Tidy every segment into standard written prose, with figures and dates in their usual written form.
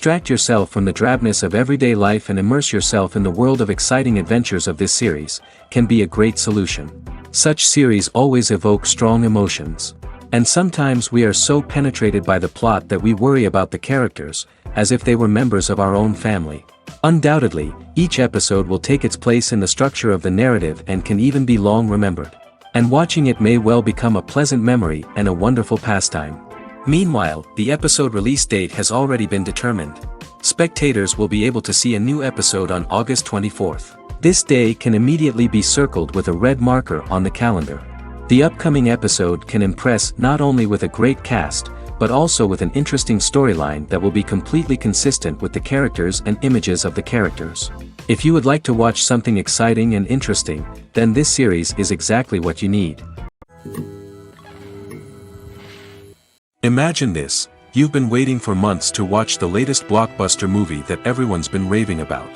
Distract yourself from the drabness of everyday life and immerse yourself in the world of exciting adventures of this series, can be a great solution. Such series always evoke strong emotions. And sometimes we are so penetrated by the plot that we worry about the characters, as if they were members of our own family. Undoubtedly, each episode will take its place in the structure of the narrative and can even be long remembered. And watching it may well become a pleasant memory and a wonderful pastime. Meanwhile, the episode release date has already been determined. Spectators will be able to see a new episode on August 24th. This day can immediately be circled with a red marker on the calendar. The upcoming episode can impress not only with a great cast, but also with an interesting storyline that will be completely consistent with the characters and images of the characters. If you would like to watch something exciting and interesting, then this series is exactly what you need. Imagine this, you've been waiting for months to watch the latest blockbuster movie that everyone's been raving about.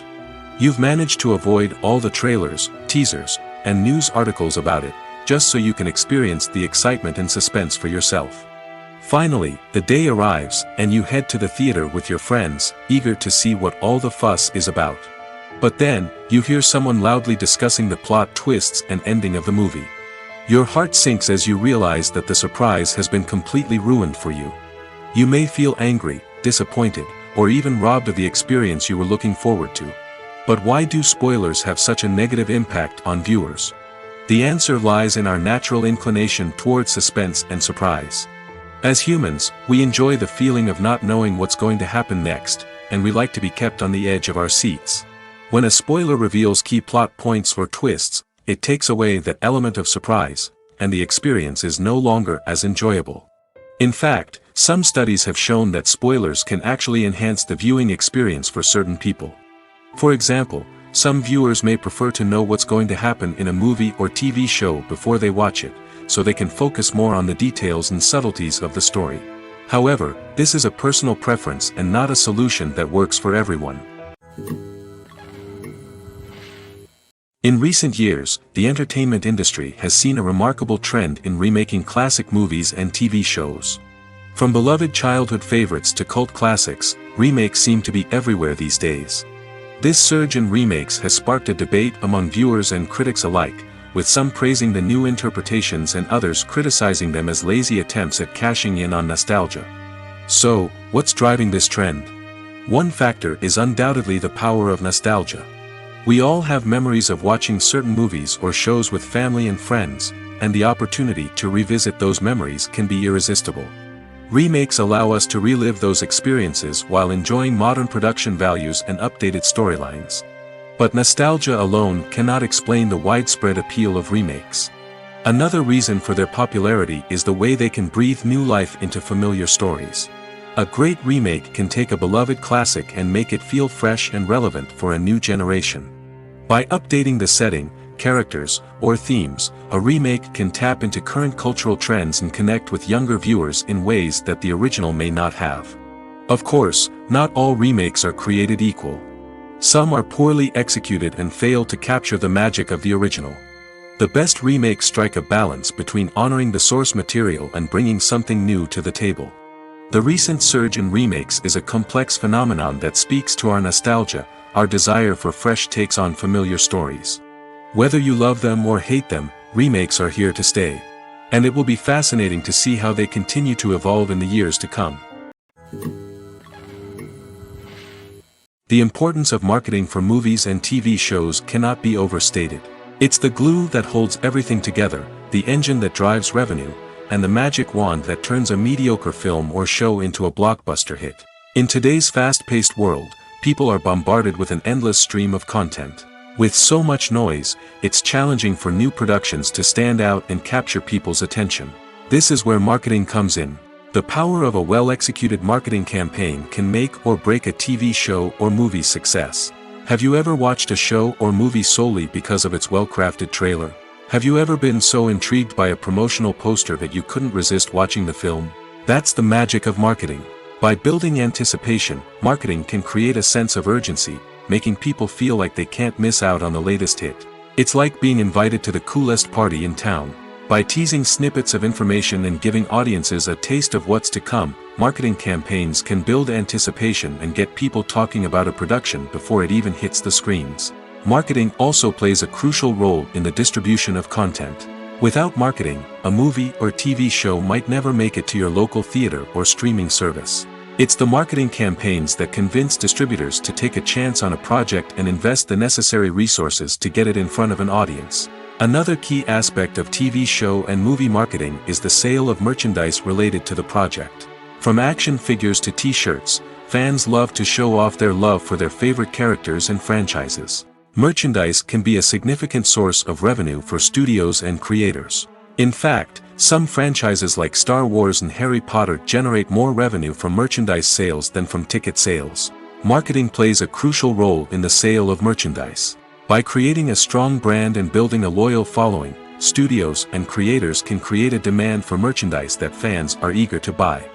You've managed to avoid all the trailers, teasers, and news articles about it, just so you can experience the excitement and suspense for yourself. Finally, the day arrives, and you head to the theater with your friends, eager to see what all the fuss is about. But then, you hear someone loudly discussing the plot twists and ending of the movie. Your heart sinks as you realize that the surprise has been completely ruined for you. You may feel angry, disappointed, or even robbed of the experience you were looking forward to. But why do spoilers have such a negative impact on viewers? The answer lies in our natural inclination towards suspense and surprise. As humans, we enjoy the feeling of not knowing what's going to happen next, and we like to be kept on the edge of our seats. When a spoiler reveals key plot points or twists, it takes away that element of surprise, and the experience is no longer as enjoyable. In fact, some studies have shown that spoilers can actually enhance the viewing experience for certain people. For example, some viewers may prefer to know what's going to happen in a movie or TV show before they watch it, so they can focus more on the details and subtleties of the story. However, this is a personal preference and not a solution that works for everyone. In recent years, the entertainment industry has seen a remarkable trend in remaking classic movies and TV shows. From beloved childhood favorites to cult classics, remakes seem to be everywhere these days. This surge in remakes has sparked a debate among viewers and critics alike, with some praising the new interpretations and others criticizing them as lazy attempts at cashing in on nostalgia. So, what's driving this trend? One factor is undoubtedly the power of nostalgia. We all have memories of watching certain movies or shows with family and friends, and the opportunity to revisit those memories can be irresistible. Remakes allow us to relive those experiences while enjoying modern production values and updated storylines. But nostalgia alone cannot explain the widespread appeal of remakes. Another reason for their popularity is the way they can breathe new life into familiar stories. A great remake can take a beloved classic and make it feel fresh and relevant for a new generation. By updating the setting, characters, or themes, a remake can tap into current cultural trends and connect with younger viewers in ways that the original may not have. Of course, not all remakes are created equal. Some are poorly executed and fail to capture the magic of the original. The best remakes strike a balance between honoring the source material and bringing something new to the table. The recent surge in remakes is a complex phenomenon that speaks to our nostalgia, our desire for fresh takes on familiar stories. Whether you love them or hate them, remakes are here to stay. And it will be fascinating to see how they continue to evolve in the years to come. The importance of marketing for movies and TV shows cannot be overstated. It's the glue that holds everything together, the engine that drives revenue, and the magic wand that turns a mediocre film or show into a blockbuster hit. In today's fast-paced world, people are bombarded with an endless stream of content. With so much noise, it's challenging for new productions to stand out and capture people's attention. This is where marketing comes in. The power of a well-executed marketing campaign can make or break a TV show or movie's success. Have you ever watched a show or movie solely because of its well-crafted trailer? Have you ever been so intrigued by a promotional poster that you couldn't resist watching the film? That's the magic of marketing. By building anticipation, marketing can create a sense of urgency, making people feel like they can't miss out on the latest hit. It's like being invited to the coolest party in town. By teasing snippets of information and giving audiences a taste of what's to come, marketing campaigns can build anticipation and get people talking about a production before it even hits the screens. Marketing also plays a crucial role in the distribution of content. Without marketing, a movie or TV show might never make it to your local theater or streaming service. It's the marketing campaigns that convince distributors to take a chance on a project and invest the necessary resources to get it in front of an audience. Another key aspect of TV show and movie marketing is the sale of merchandise related to the project. From action figures to t-shirts, fans love to show off their love for their favorite characters and franchises. Merchandise can be a significant source of revenue for studios and creators. In fact, some franchises like Star Wars and Harry Potter generate more revenue from merchandise sales than from ticket sales. Marketing plays a crucial role in the sale of merchandise. By creating a strong brand and building a loyal following, studios and creators can create a demand for merchandise that fans are eager to buy.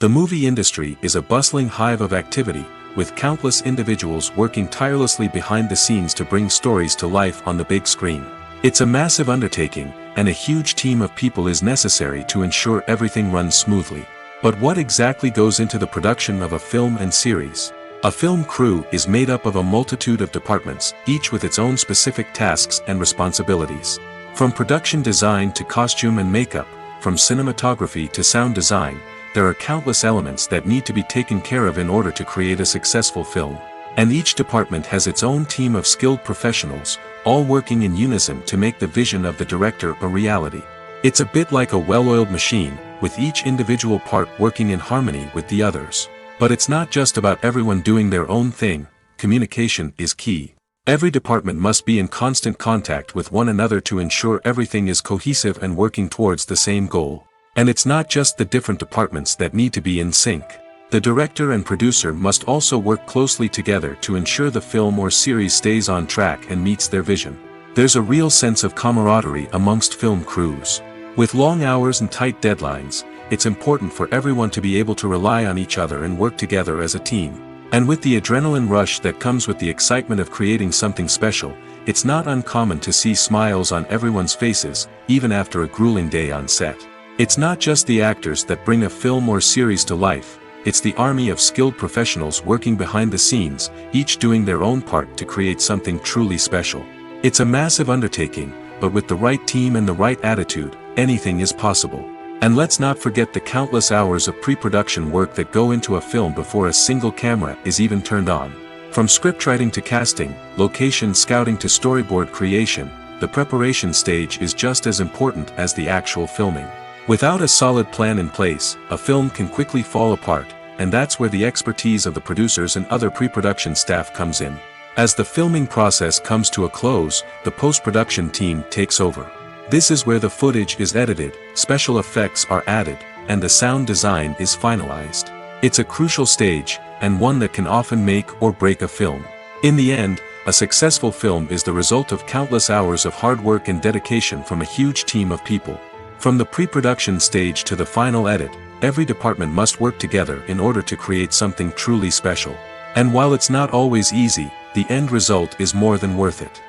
The movie industry is a bustling hive of activity, with countless individuals working tirelessly behind the scenes to bring stories to life on the big screen. It's a massive undertaking, and a huge team of people is necessary to ensure everything runs smoothly. But what exactly goes into the production of a film and series? A film crew is made up of a multitude of departments, each with its own specific tasks and responsibilities. From production design to costume and makeup, from cinematography to sound design, there are countless elements that need to be taken care of in order to create a successful film. And each department has its own team of skilled professionals, all working in unison to make the vision of the director a reality. It's a bit like a well-oiled machine, with each individual part working in harmony with the others. But it's not just about everyone doing their own thing. Communication is key. Every department must be in constant contact with one another to ensure everything is cohesive and working towards the same goal. And it's not just the different departments that need to be in sync. The director and producer must also work closely together to ensure the film or series stays on track and meets their vision. There's a real sense of camaraderie amongst film crews. With long hours and tight deadlines, it's important for everyone to be able to rely on each other and work together as a team. And with the adrenaline rush that comes with the excitement of creating something special, it's not uncommon to see smiles on everyone's faces, even after a grueling day on set. It's not just the actors that bring a film or series to life, it's the army of skilled professionals working behind the scenes, each doing their own part to create something truly special. It's a massive undertaking, but with the right team and the right attitude, anything is possible. And let's not forget the countless hours of pre-production work that go into a film before a single camera is even turned on. From scriptwriting to casting, location scouting to storyboard creation, the preparation stage is just as important as the actual filming. Without a solid plan in place, a film can quickly fall apart, and that's where the expertise of the producers and other pre-production staff comes in. As the filming process comes to a close, the post-production team takes over. This is where the footage is edited, special effects are added, and the sound design is finalized. It's a crucial stage, and one that can often make or break a film. In the end, a successful film is the result of countless hours of hard work and dedication from a huge team of people. From the pre-production stage to the final edit, every department must work together in order to create something truly special. And while it's not always easy, the end result is more than worth it.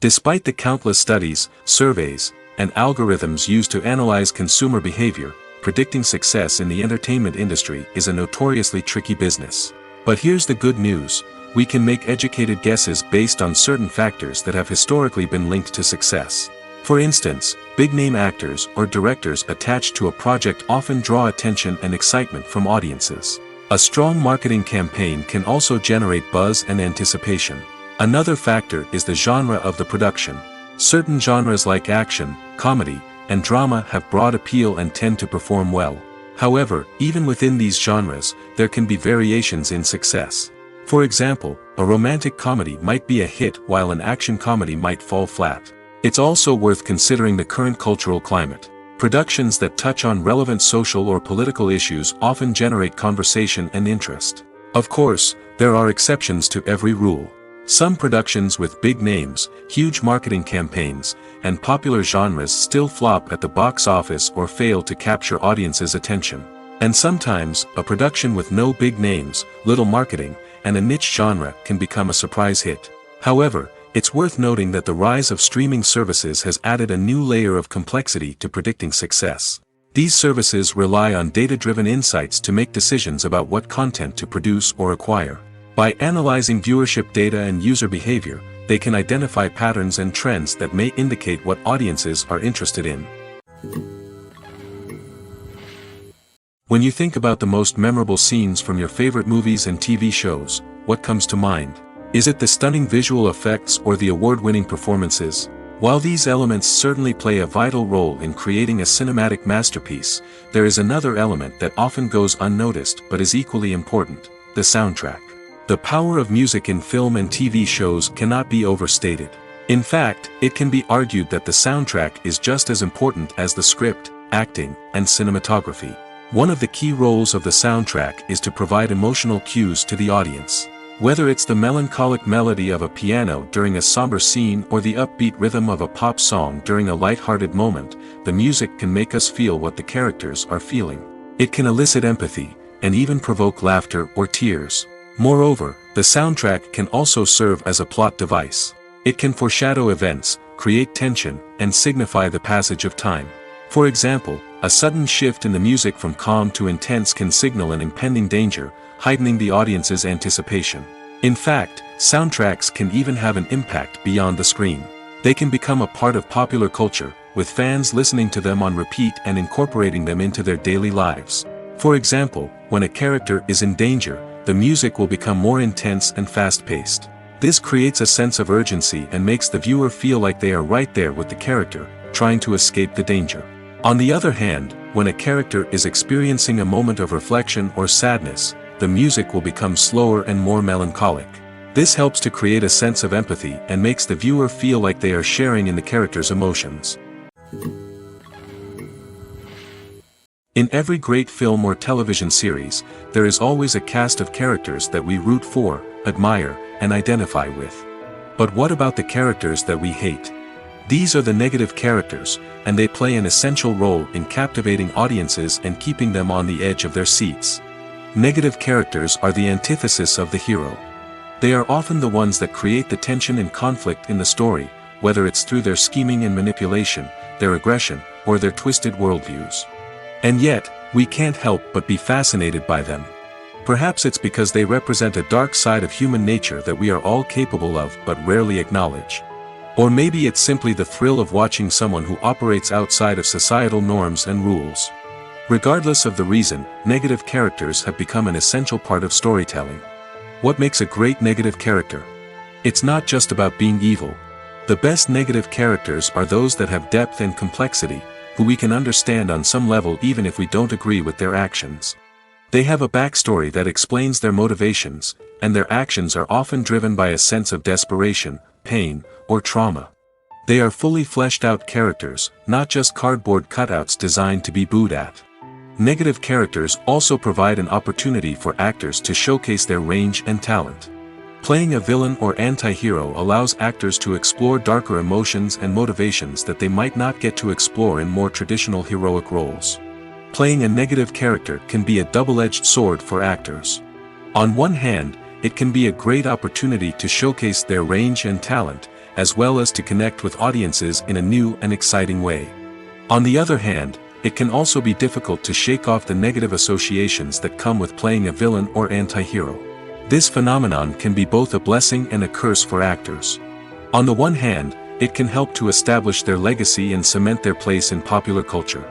Despite the countless studies, surveys, and algorithms used to analyze consumer behavior, predicting success in the entertainment industry is a notoriously tricky business. But here's the good news: we can make educated guesses based on certain factors that have historically been linked to success. For instance, big-name actors or directors attached to a project often draw attention and excitement from audiences. A strong marketing campaign can also generate buzz and anticipation. Another factor is the genre of the production. Certain genres like action, comedy, and drama have broad appeal and tend to perform well. However, even within these genres, there can be variations in success. For example, a romantic comedy might be a hit while an action comedy might fall flat. It's also worth considering the current cultural climate. Productions that touch on relevant social or political issues often generate conversation and interest. Of course, there are exceptions to every rule. Some productions with big names, huge marketing campaigns, and popular genres still flop at the box office or fail to capture audiences' attention. And sometimes, a production with no big names, little marketing, and a niche genre can become a surprise hit. However, it's worth noting that the rise of streaming services has added a new layer of complexity to predicting success. These services rely on data-driven insights to make decisions about what content to produce or acquire. By analyzing viewership data and user behavior, they can identify patterns and trends that may indicate what audiences are interested in. When you think about the most memorable scenes from your favorite movies and TV shows, what comes to mind? Is it the stunning visual effects or the award-winning performances? While these elements certainly play a vital role in creating a cinematic masterpiece, there is another element that often goes unnoticed but is equally important: the soundtrack. The power of music in film and TV shows cannot be overstated. In fact, it can be argued that the soundtrack is just as important as the script, acting, and cinematography. One of the key roles of the soundtrack is to provide emotional cues to the audience. Whether it's the melancholic melody of a piano during a somber scene or the upbeat rhythm of a pop song during a light-hearted moment, the music can make us feel what the characters are feeling. It can elicit empathy, and even provoke laughter or tears. Moreover, the soundtrack can also serve as a plot device. It can foreshadow events, create tension, and signify the passage of time. For example, a sudden shift in the music from calm to intense can signal an impending danger, heightening the audience's anticipation. In fact, soundtracks can even have an impact beyond the screen. They can become a part of popular culture, with fans listening to them on repeat and incorporating them into their daily lives. For example, when a character is in danger, the music will become more intense and fast-paced. This creates a sense of urgency and makes the viewer feel like they are right there with the character, trying to escape the danger. On the other hand, when a character is experiencing a moment of reflection or sadness, the music will become slower and more melancholic. This helps to create a sense of empathy and makes the viewer feel like they are sharing in the character's emotions. In every great film or television series, there is always a cast of characters that we root for, admire, and identify with. But what about the characters that we hate? These are the negative characters, and they play an essential role in captivating audiences and keeping them on the edge of their seats. Negative characters are the antithesis of the hero. They are often the ones that create the tension and conflict in the story, whether it's through their scheming and manipulation, their aggression, or their twisted worldviews. And yet, we can't help but be fascinated by them. Perhaps it's because they represent a dark side of human nature that we are all capable of but rarely acknowledge. Or maybe it's simply the thrill of watching someone who operates outside of societal norms and rules. Regardless of the reason, negative characters have become an essential part of storytelling. What makes a great negative character? It's not just about being evil. The best negative characters are those that have depth and complexity, who we can understand on some level even if we don't agree with their actions. They have a backstory that explains their motivations, and their actions are often driven by a sense of desperation, pain, or trauma. They are fully fleshed out characters, not just cardboard cutouts designed to be booed at. Negative characters also provide an opportunity for actors to showcase their range and talent. Playing a villain or anti-hero allows actors to explore darker emotions and motivations that they might not get to explore in more traditional heroic roles. Playing a negative character can be a double-edged sword for actors. On one hand, it can be a great opportunity to showcase their range and talent, as well as to connect with audiences in a new and exciting way. On the other hand, it can also be difficult to shake off the negative associations that come with playing a villain or anti-hero. This phenomenon can be both a blessing and a curse for actors. On the one hand, it can help to establish their legacy and cement their place in popular culture.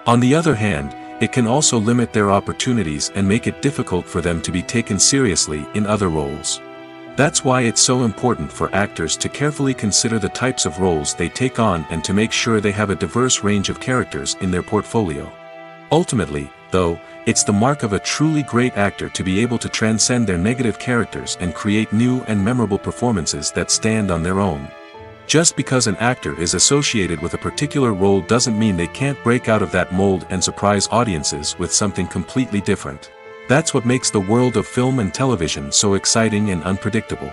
On the other hand, it can also limit their opportunities and make it difficult for them to be taken seriously in other roles. That's why it's so important for actors to carefully consider the types of roles they take on and to make sure they have a diverse range of characters in their portfolio. Ultimately, though, it's the mark of a truly great actor to be able to transcend their negative characters and create new and memorable performances that stand on their own. Just because an actor is associated with a particular role doesn't mean they can't break out of that mold and surprise audiences with something completely different. That's what makes the world of film and television so exciting and unpredictable.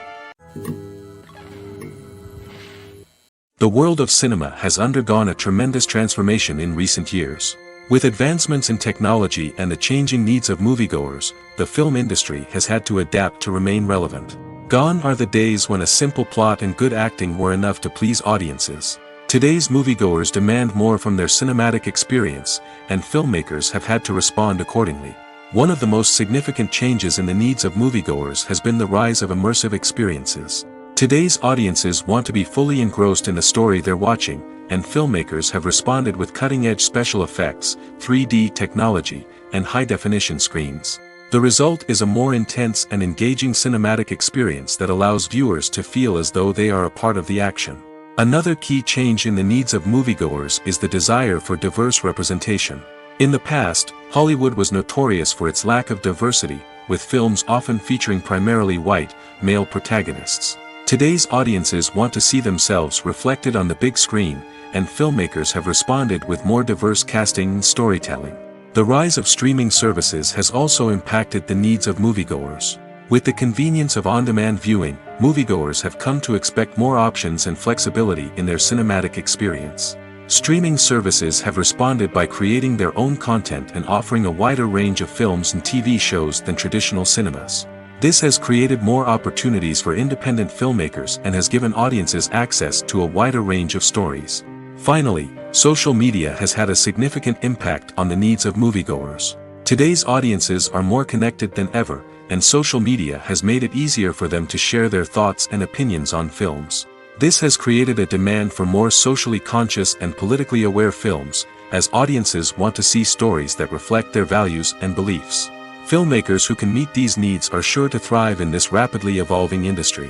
The world of cinema has undergone a tremendous transformation in recent years. With advancements in technology and the changing needs of moviegoers, the film industry has had to adapt to remain relevant. Gone are the days when a simple plot and good acting were enough to please audiences. Today's moviegoers demand more from their cinematic experience, and filmmakers have had to respond accordingly. One of the most significant changes in the needs of moviegoers has been the rise of immersive experiences. Today's audiences want to be fully engrossed in the story they're watching, and filmmakers have responded with cutting-edge special effects, 3D technology, and high-definition screens. The result is a more intense and engaging cinematic experience that allows viewers to feel as though they are a part of the action. Another key change in the needs of moviegoers is the desire for diverse representation. In the past, Hollywood was notorious for its lack of diversity, with films often featuring primarily white, male protagonists. Today's audiences want to see themselves reflected on the big screen, and filmmakers have responded with more diverse casting and storytelling. The rise of streaming services has also impacted the needs of moviegoers. With the convenience of on-demand viewing, moviegoers have come to expect more options and flexibility in their cinematic experience. Streaming services have responded by creating their own content and offering a wider range of films and TV shows than traditional cinemas. This has created more opportunities for independent filmmakers and has given audiences access to a wider range of stories. Finally, social media has had a significant impact on the needs of moviegoers. Today's audiences are more connected than ever, and social media has made it easier for them to share their thoughts and opinions on films. This has created a demand for more socially conscious and politically aware films, as audiences want to see stories that reflect their values and beliefs. Filmmakers who can meet these needs are sure to thrive in this rapidly evolving industry.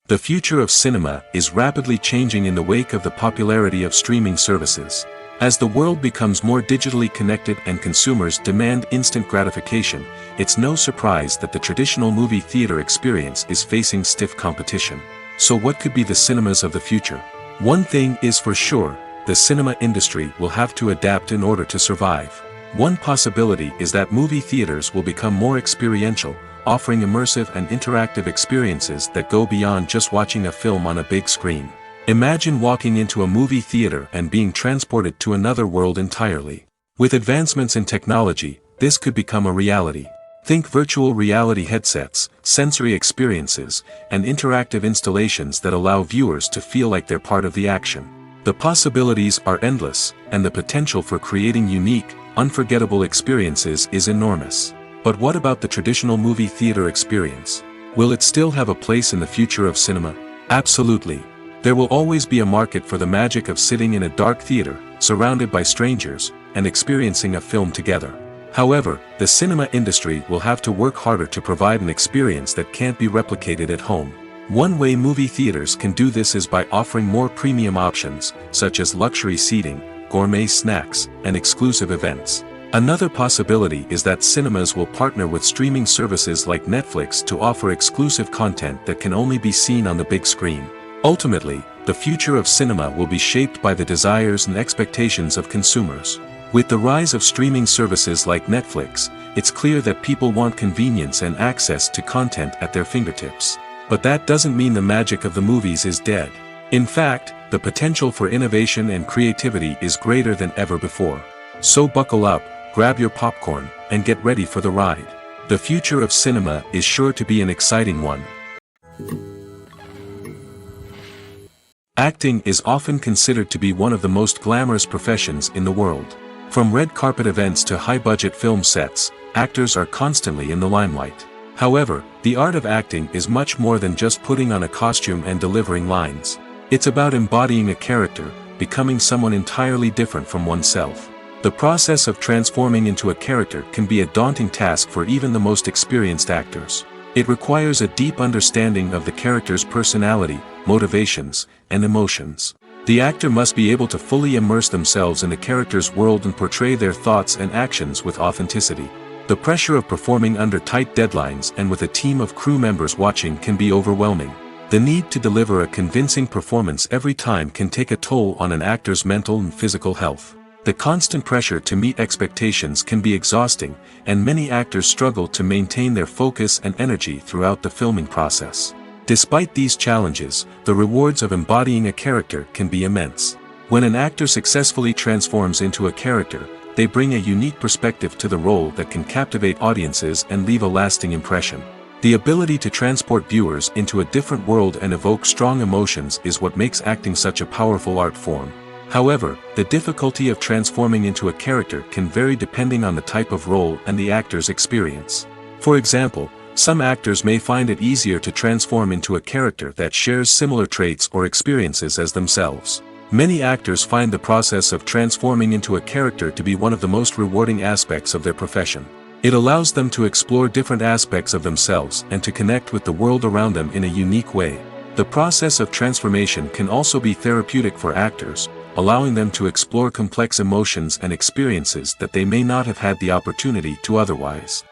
The future of cinema is rapidly changing in the wake of the popularity of streaming services. As the world becomes more digitally connected and consumers demand instant gratification, it's no surprise that the traditional movie theater experience is facing stiff competition. So what could be the cinemas of the future? One thing is for sure, the cinema industry will have to adapt in order to survive. One possibility is that movie theaters will become more experiential, offering immersive and interactive experiences that go beyond just watching a film on a big screen. Imagine walking into a movie theater and being transported to another world entirely. With advancements in technology, this could become a reality. Think virtual reality headsets, sensory experiences, and interactive installations that allow viewers to feel like they're part of the action. The possibilities are endless, and the potential for creating unique, unforgettable experiences is enormous. But what about the traditional movie theater experience? Will it still have a place in the future of cinema? Absolutely. There will always be a market for the magic of sitting in a dark theater, surrounded by strangers, and experiencing a film together. However, the cinema industry will have to work harder to provide an experience that can't be replicated at home. One way movie theaters can do this is by offering more premium options, such as luxury seating, gourmet snacks, and exclusive events. Another possibility is that cinemas will partner with streaming services like Netflix to offer exclusive content that can only be seen on the big screen. Ultimately, the future of cinema will be shaped by the desires and expectations of consumers. With the rise of streaming services like Netflix, it's clear that people want convenience and access to content at their fingertips. But that doesn't mean the magic of the movies is dead. In fact, the potential for innovation and creativity is greater than ever before. So buckle up, grab your popcorn, and get ready for the ride. The future of cinema is sure to be an exciting one. Acting is often considered to be one of the most glamorous professions in the world. From red carpet events to high-budget film sets, actors are constantly in the limelight. However, the art of acting is much more than just putting on a costume and delivering lines. It's about embodying a character, becoming someone entirely different from oneself. The process of transforming into a character can be a daunting task for even the most experienced actors. It requires a deep understanding of the character's personality, motivations, and emotions. The actor must be able to fully immerse themselves in the character's world and portray their thoughts and actions with authenticity. The pressure of performing under tight deadlines and with a team of crew members watching can be overwhelming. The need to deliver a convincing performance every time can take a toll on an actor's mental and physical health. The constant pressure to meet expectations can be exhausting, and many actors struggle to maintain their focus and energy throughout the filming process. Despite these challenges, the rewards of embodying a character can be immense. When an actor successfully transforms into a character, they bring a unique perspective to the role that can captivate audiences and leave a lasting impression. The ability to transport viewers into a different world and evoke strong emotions is what makes acting such a powerful art form. However, the difficulty of transforming into a character can vary depending on the type of role and the actor's experience. For example, some actors may find it easier to transform into a character that shares similar traits or experiences as themselves. Many actors find the process of transforming into a character to be one of the most rewarding aspects of their profession. It allows them to explore different aspects of themselves and to connect with the world around them in a unique way. The process of transformation can also be therapeutic for actors, allowing them to explore complex emotions and experiences that they may not have had the opportunity to otherwise.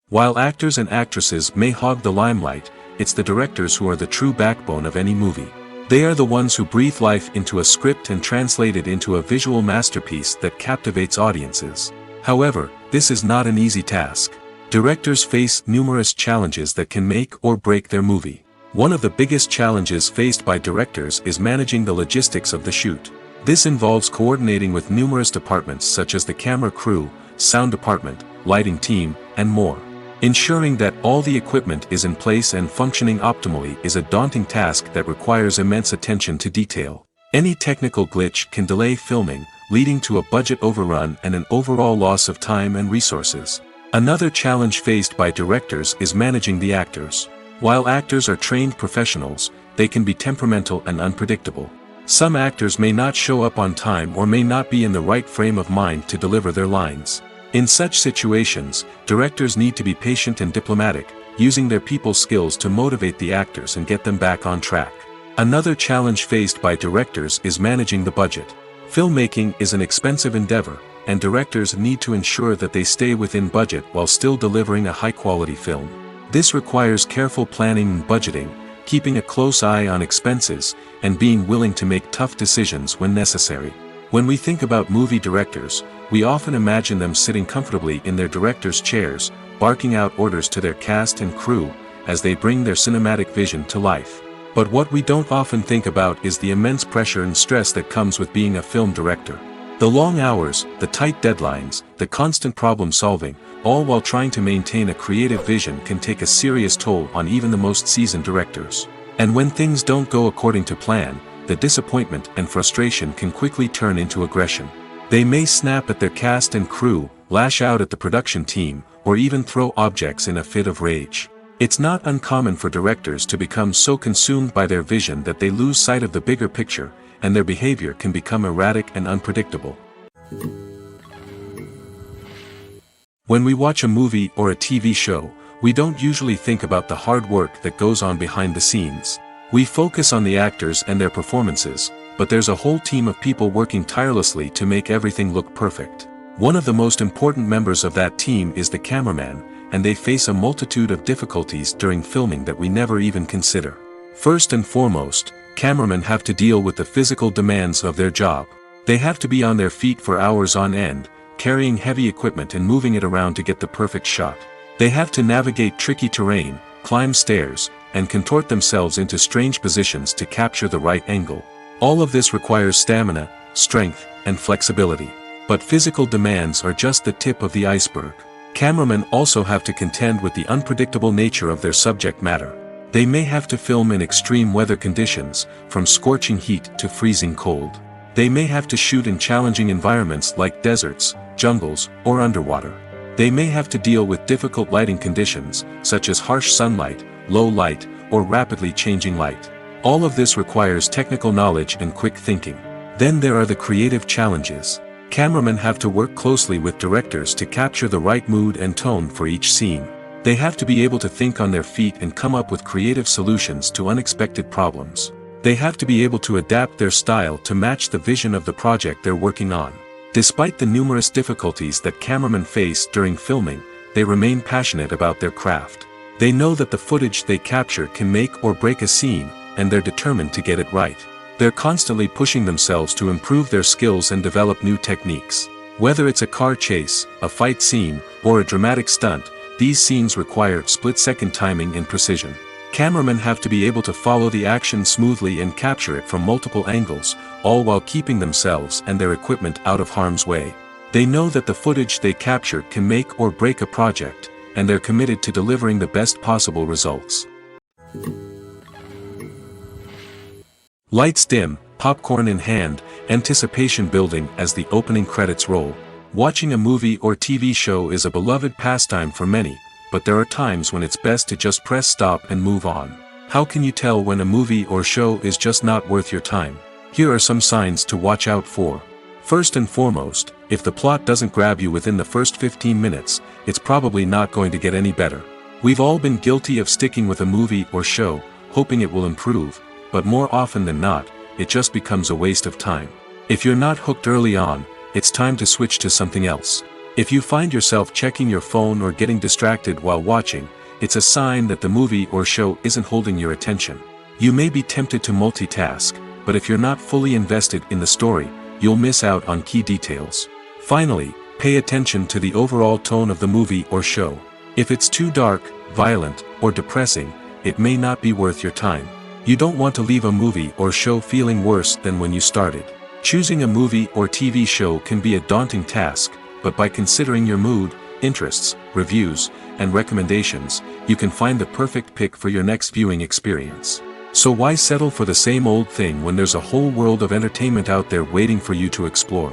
While actors and actresses may hog the limelight, it's the directors who are the true backbone of any movie. They are the ones who breathe life into a script and translate it into a visual masterpiece that captivates audiences. However, this is not an easy task. Directors face numerous challenges that can make or break their movie. One of the biggest challenges faced by directors is managing the logistics of the shoot. This involves coordinating with numerous departments such as the camera crew, sound department, lighting team, and more. Ensuring that all the equipment is in place and functioning optimally is a daunting task that requires immense attention to detail. Any technical glitch can delay filming, leading to a budget overrun and an overall loss of time and resources. Another challenge faced by directors is managing the actors. While actors are trained professionals, they can be temperamental and unpredictable. Some actors may not show up on time or may not be in the right frame of mind to deliver their lines. In such situations, directors need to be patient and diplomatic, using their people skills to motivate the actors and get them back on track. Another challenge faced by directors is managing the budget. Filmmaking is an expensive endeavor, and directors need to ensure that they stay within budget while still delivering a high-quality film. This requires careful planning and budgeting, keeping a close eye on expenses, and being willing to make tough decisions when necessary. When we think about movie directors, we often imagine them sitting comfortably in their director's chairs, barking out orders to their cast and crew, as they bring their cinematic vision to life. But what we don't often think about is the immense pressure and stress that comes with being a film director. The long hours, the tight deadlines, the constant problem solving, all while trying to maintain a creative vision can take a serious toll on even the most seasoned directors. And when things don't go according to plan, the disappointment and frustration can quickly turn into aggression. They may snap at their cast and crew, lash out at the production team, or even throw objects in a fit of rage. It's not uncommon for directors to become so consumed by their vision that they lose sight of the bigger picture, and their behavior can become erratic and unpredictable. When we watch a movie or a TV show, we don't usually think about the hard work that goes on behind the scenes. We focus on the actors and their performances, but there's a whole team of people working tirelessly to make everything look perfect. One of the most important members of that team is the cameraman, and they face a multitude of difficulties during filming that we never even consider. First and foremost, cameramen have to deal with the physical demands of their job. They have to be on their feet for hours on end, carrying heavy equipment and moving it around to get the perfect shot. They have to navigate tricky terrain, climb stairs, and contort themselves into strange positions to capture the right angle. All of this requires stamina, strength, and flexibility. But physical demands are just the tip of the iceberg. Cameramen also have to contend with the unpredictable nature of their subject matter. They may have to film in extreme weather conditions, from scorching heat to freezing cold. They may have to shoot in challenging environments like deserts, jungles, or underwater. They may have to deal with difficult lighting conditions, such as harsh sunlight, low light, or rapidly changing light. All of this requires technical knowledge and quick thinking. Then there are the creative challenges. Cameramen have to work closely with directors to capture the right mood and tone for each scene. They have to be able to think on their feet and come up with creative solutions to unexpected problems. They have to be able to adapt their style to match the vision of the project they're working on. Despite the numerous difficulties that cameramen face during filming, they remain passionate about their craft. They know that the footage they capture can make or break a scene, and they're determined to get it right. They're constantly pushing themselves to improve their skills and develop new techniques. Whether it's a car chase, a fight scene, or a dramatic stunt, these scenes require split-second timing and precision. Cameramen have to be able to follow the action smoothly and capture it from multiple angles, all while keeping themselves and their equipment out of harm's way. They know that the footage they capture can make or break a project, and they're committed to delivering the best possible results. Lights dim, popcorn in hand, anticipation building as the opening credits roll. Watching a movie or TV show is a beloved pastime for many, but there are times when it's best to just press stop and move on. How can you tell when a movie or show is just not worth your time? Here are some signs to watch out for. First and foremost, if the plot doesn't grab you within the first 15 minutes, it's probably not going to get any better. We've all been guilty of sticking with a movie or show, hoping it will improve, but more often than not, it just becomes a waste of time. If you're not hooked early on, it's time to switch to something else. If you find yourself checking your phone or getting distracted while watching, it's a sign that the movie or show isn't holding your attention. You may be tempted to multitask, but if you're not fully invested in the story, you'll miss out on key details. Finally, pay attention to the overall tone of the movie or show. If it's too dark, violent, or depressing, it may not be worth your time. You don't want to leave a movie or show feeling worse than when you started. Choosing a movie or TV show can be a daunting task, but by considering your mood, interests, reviews, and recommendations, you can find the perfect pick for your next viewing experience. So why settle for the same old thing when there's a whole world of entertainment out there waiting for you to explore?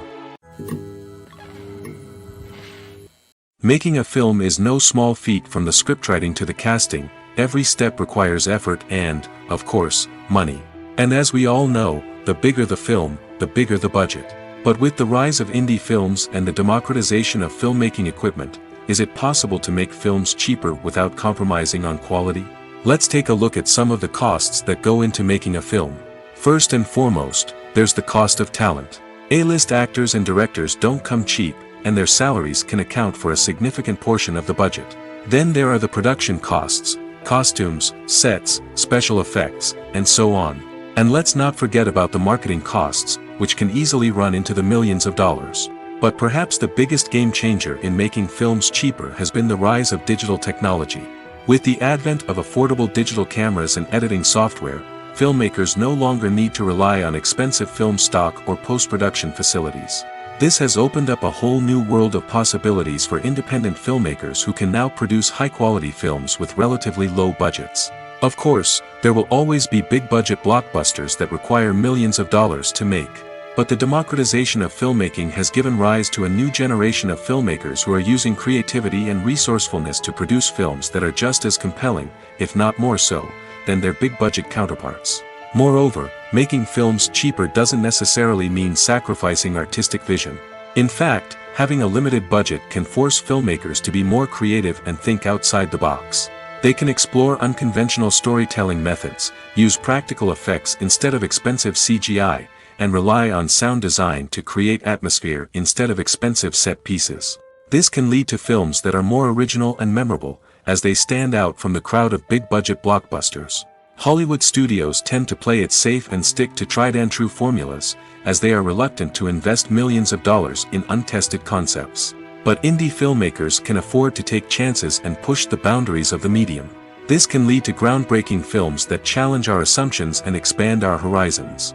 Making a film is no small feat. From the scriptwriting to the casting, every step requires effort and, of course, money. And as we all know, the bigger the film, the bigger the budget. But with the rise of indie films and the democratization of filmmaking equipment, is it possible to make films cheaper without compromising on quality? Let's take a look at some of the costs that go into making a film. First and foremost, there's the cost of talent. A-list actors and directors don't come cheap, and their salaries can account for a significant portion of the budget. Then there are the production costs, costumes, sets, special effects, and so on. And let's not forget about the marketing costs, which can easily run into the millions of dollars. But perhaps the biggest game changer in making films cheaper has been the rise of digital technology. With the advent of affordable digital cameras and editing software, filmmakers no longer need to rely on expensive film stock or post-production facilities. This has opened up a whole new world of possibilities for independent filmmakers who can now produce high-quality films with relatively low budgets. Of course, there will always be big-budget blockbusters that require millions of dollars to make. But the democratization of filmmaking has given rise to a new generation of filmmakers who are using creativity and resourcefulness to produce films that are just as compelling, if not more so, than their big-budget counterparts. Moreover, making films cheaper doesn't necessarily mean sacrificing artistic vision. In fact, having a limited budget can force filmmakers to be more creative and think outside the box. They can explore unconventional storytelling methods, use practical effects instead of expensive CGI, and rely on sound design to create atmosphere instead of expensive set pieces. This can lead to films that are more original and memorable, as they stand out from the crowd of big-budget blockbusters. Hollywood studios tend to play it safe and stick to tried-and-true formulas, as they are reluctant to invest millions of dollars in untested concepts. But indie filmmakers can afford to take chances and push the boundaries of the medium. This can lead to groundbreaking films that challenge our assumptions and expand our horizons.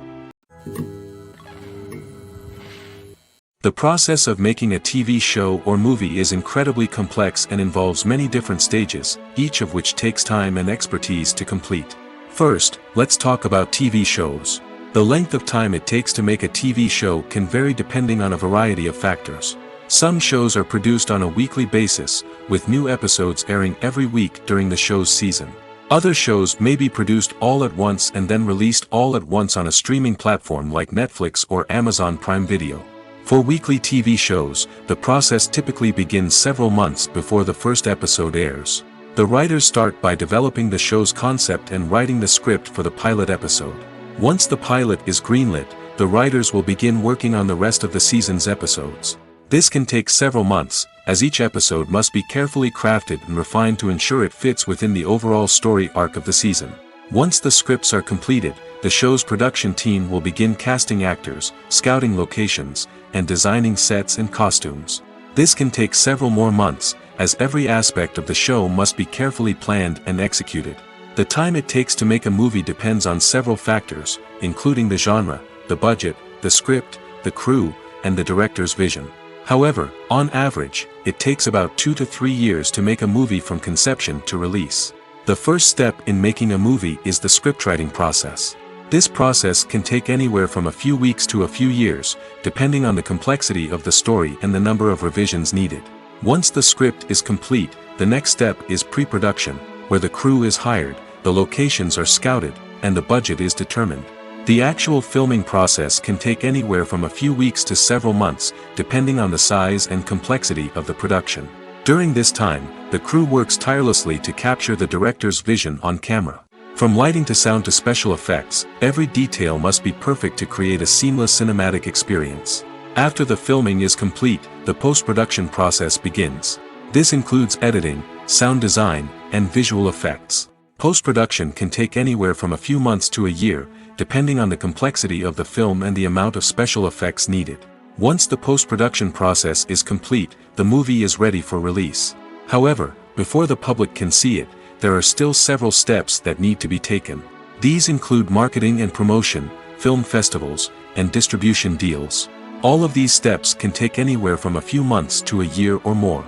The process of making a TV show or movie is incredibly complex and involves many different stages, each of which takes time and expertise to complete. First, let's talk about TV shows. The length of time it takes to make a TV show can vary depending on a variety of factors. Some shows are produced on a weekly basis, with new episodes airing every week during the show's season. Other shows may be produced all at once and then released all at once on a streaming platform like Netflix or Amazon Prime Video. For weekly TV shows, the process typically begins several months before the first episode airs. The writers start by developing the show's concept and writing the script for the pilot episode. Once the pilot is greenlit, the writers will begin working on the rest of the season's episodes. This can take several months, as each episode must be carefully crafted and refined to ensure it fits within the overall story arc of the season. Once the scripts are completed, the show's production team will begin casting actors, scouting locations, and designing sets and costumes. This can take several more months, as every aspect of the show must be carefully planned and executed. The time it takes to make a movie depends on several factors, including the genre, the budget, the script, the crew, and the director's vision. However, on average, it takes about 2 to 3 years to make a movie from conception to release. The first step in making a movie is the scriptwriting process. This process can take anywhere from a few weeks to a few years, depending on the complexity of the story and the number of revisions needed. Once the script is complete, the next step is pre-production, where the crew is hired, the locations are scouted, and the budget is determined. The actual filming process can take anywhere from a few weeks to several months, depending on the size and complexity of the production. During this time, the crew works tirelessly to capture the director's vision on camera. From lighting to sound to special effects, every detail must be perfect to create a seamless cinematic experience. After the filming is complete, the post-production process begins. This includes editing, sound design, and visual effects. Post-production can take anywhere from a few months to a year, depending on the complexity of the film and the amount of special effects needed. Once the post-production process is complete, the movie is ready for release. However, before the public can see it, there are still several steps that need to be taken. These include marketing and promotion, film festivals, and distribution deals. All of these steps can take anywhere from a few months to a year or more.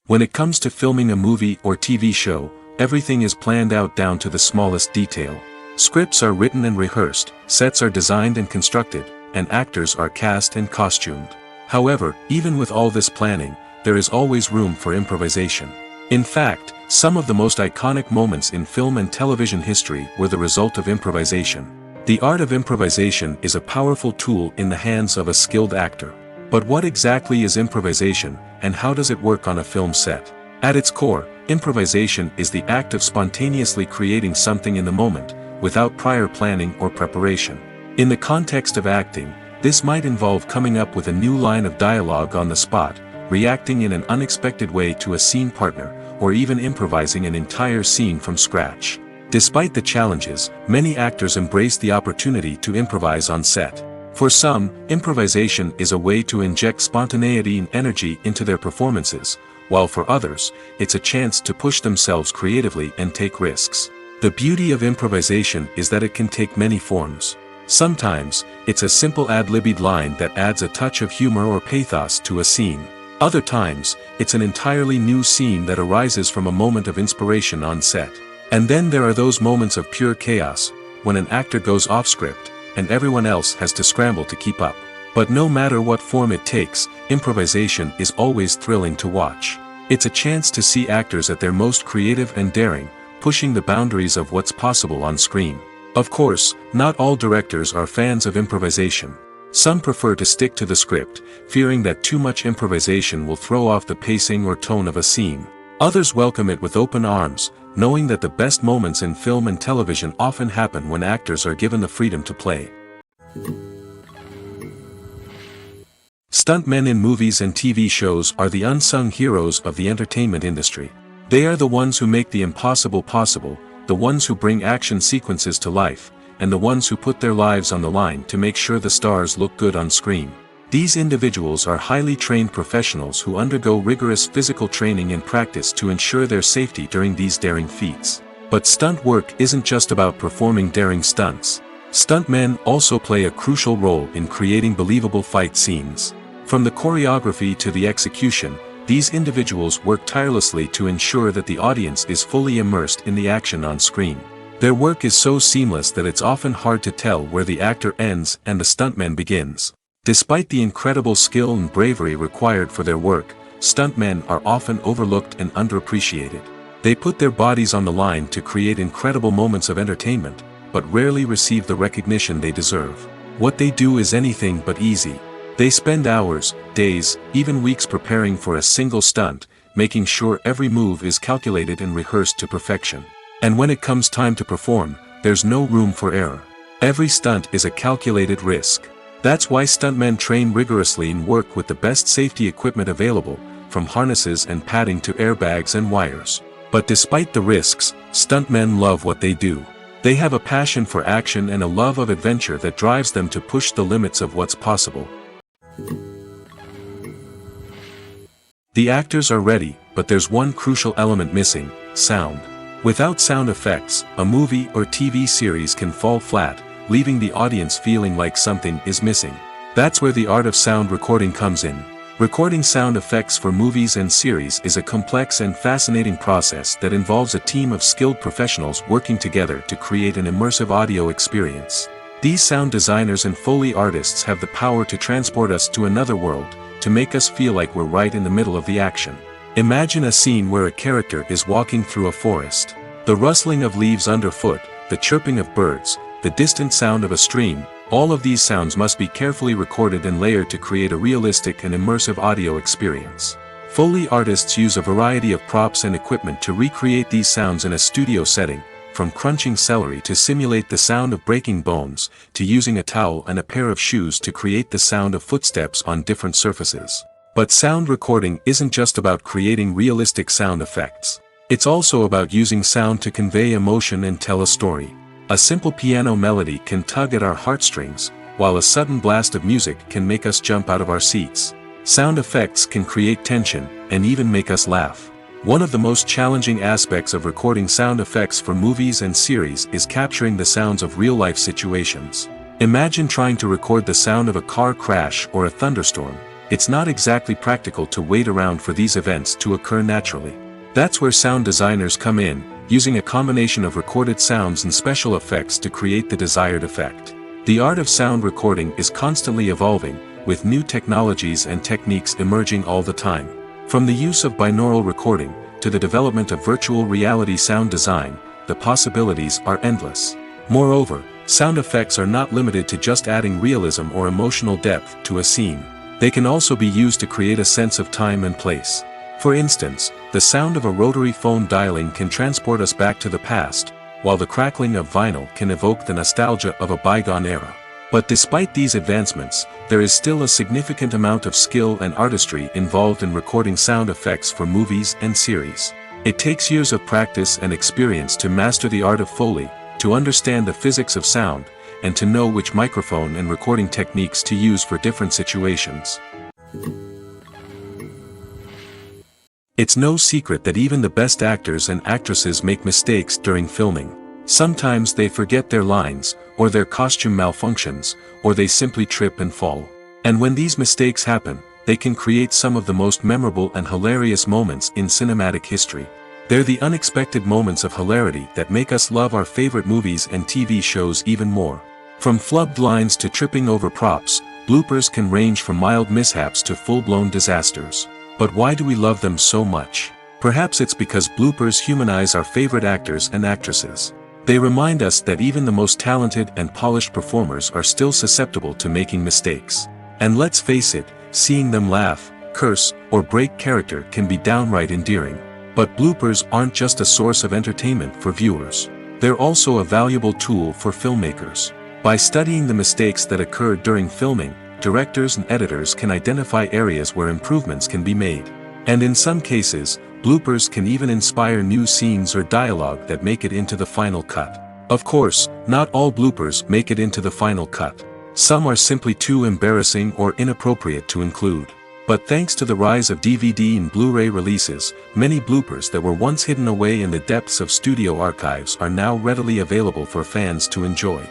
When it comes to filming a movie or TV show, everything is planned out down to the smallest detail. Scripts are written and rehearsed, sets are designed and constructed, and actors are cast and costumed. However, even with all this planning, there is always room for improvisation. In fact, some of the most iconic moments in film and television history were the result of improvisation. The art of improvisation is a powerful tool in the hands of a skilled actor. But what exactly is improvisation, and how does it work on a film set? At its core, improvisation is the act of spontaneously creating something in the moment, without prior planning or preparation. In the context of acting, this might involve coming up with a new line of dialogue on the spot, reacting in an unexpected way to a scene partner, or even improvising an entire scene from scratch. Despite the challenges, many actors embrace the opportunity to improvise on set. For some, improvisation is a way to inject spontaneity and energy into their performances, while for others, it's a chance to push themselves creatively and take risks. The beauty of improvisation is that it can take many forms. Sometimes, it's a simple ad-libbed line that adds a touch of humor or pathos to a scene. Other times, it's an entirely new scene that arises from a moment of inspiration on set. And then there are those moments of pure chaos, when an actor goes off script, and everyone else has to scramble to keep up. But no matter what form it takes, improvisation is always thrilling to watch. It's a chance to see actors at their most creative and daring, pushing the boundaries of what's possible on screen. Of course, not all directors are fans of improvisation. Some prefer to stick to the script, fearing that too much improvisation will throw off the pacing or tone of a scene. Others welcome it with open arms, knowing that the best moments in film and television often happen when actors are given the freedom to play. Stuntmen in movies and TV shows are the unsung heroes of the entertainment industry. They are the ones who make the impossible possible, the ones who bring action sequences to life, and the ones who put their lives on the line to make sure the stars look good on screen. These individuals are highly trained professionals who undergo rigorous physical training and practice to ensure their safety during these daring feats. But stunt work isn't just about performing daring stunts. Stuntmen also play a crucial role in creating believable fight scenes. From the choreography to the execution, these individuals work tirelessly to ensure that the audience is fully immersed in the action on screen. Their work is so seamless that it's often hard to tell where the actor ends and the stuntman begins. Despite the incredible skill and bravery required for their work, stuntmen are often overlooked and underappreciated. They put their bodies on the line to create incredible moments of entertainment, but rarely receive the recognition they deserve. What they do is anything but easy. They spend hours, days, even weeks preparing for a single stunt, making sure every move is calculated and rehearsed to perfection. And when it comes time to perform, there's no room for error. Every stunt is a calculated risk. That's why stuntmen train rigorously and work with the best safety equipment available, from harnesses and padding to airbags and wires. But despite the risks, stuntmen love what they do. They have a passion for action and a love of adventure that drives them to push the limits of what's possible. The actors are ready, but there's one crucial element missing: sound. Without sound effects, a movie or TV series can fall flat, leaving the audience feeling like something is missing. That's where the art of sound recording comes in. Recording sound effects for movies and series is a complex and fascinating process that involves a team of skilled professionals working together to create an immersive audio experience. These sound designers and Foley artists have the power to transport us to another world, to make us feel like we're right in the middle of the action. Imagine a scene where a character is walking through a forest. The rustling of leaves underfoot, the chirping of birds, the distant sound of a stream, all of these sounds must be carefully recorded and layered to create a realistic and immersive audio experience. Foley artists use a variety of props and equipment to recreate these sounds in a studio setting, from crunching celery to simulate the sound of breaking bones, to using a towel and a pair of shoes to create the sound of footsteps on different surfaces. But sound recording isn't just about creating realistic sound effects. It's also about using sound to convey emotion and tell a story. A simple piano melody can tug at our heartstrings, while a sudden blast of music can make us jump out of our seats. Sound effects can create tension, and even make us laugh. One of the most challenging aspects of recording sound effects for movies and series is capturing the sounds of real-life situations. Imagine trying to record the sound of a car crash or a thunderstorm. It's not exactly practical to wait around for these events to occur naturally. That's where sound designers come in, using a combination of recorded sounds and special effects to create the desired effect. The art of sound recording is constantly evolving, with new technologies and techniques emerging all the time. From the use of binaural recording, to the development of virtual reality sound design, the possibilities are endless. Moreover, sound effects are not limited to just adding realism or emotional depth to a scene. They can also be used to create a sense of time and place. For instance, the sound of a rotary phone dialing can transport us back to the past, while the crackling of vinyl can evoke the nostalgia of a bygone era. But despite these advancements, there is still a significant amount of skill and artistry involved in recording sound effects for movies and series. It takes years of practice and experience to master the art of Foley, to understand the physics of sound, and to know which microphone and recording techniques to use for different situations. It's no secret that even the best actors and actresses make mistakes during filming. Sometimes they forget their lines, or their costume malfunctions, or they simply trip and fall. And when these mistakes happen, they can create some of the most memorable and hilarious moments in cinematic history. They're the unexpected moments of hilarity that make us love our favorite movies and TV shows even more. From flubbed lines to tripping over props, bloopers can range from mild mishaps to full-blown disasters. But why do we love them so much? Perhaps it's because bloopers humanize our favorite actors and actresses. They remind us that even the most talented and polished performers are still susceptible to making mistakes. And let's face it, seeing them laugh, curse, or break character can be downright endearing. But bloopers aren't just a source of entertainment for viewers. They're also a valuable tool for filmmakers. By studying the mistakes that occurred during filming, directors and editors can identify areas where improvements can be made. And in some cases, bloopers can even inspire new scenes or dialogue that make it into the final cut. Of course, not all bloopers make it into the final cut. Some are simply too embarrassing or inappropriate to include. But thanks to the rise of DVD and Blu-ray releases, many bloopers that were once hidden away in the depths of studio archives are now readily available for fans to enjoy.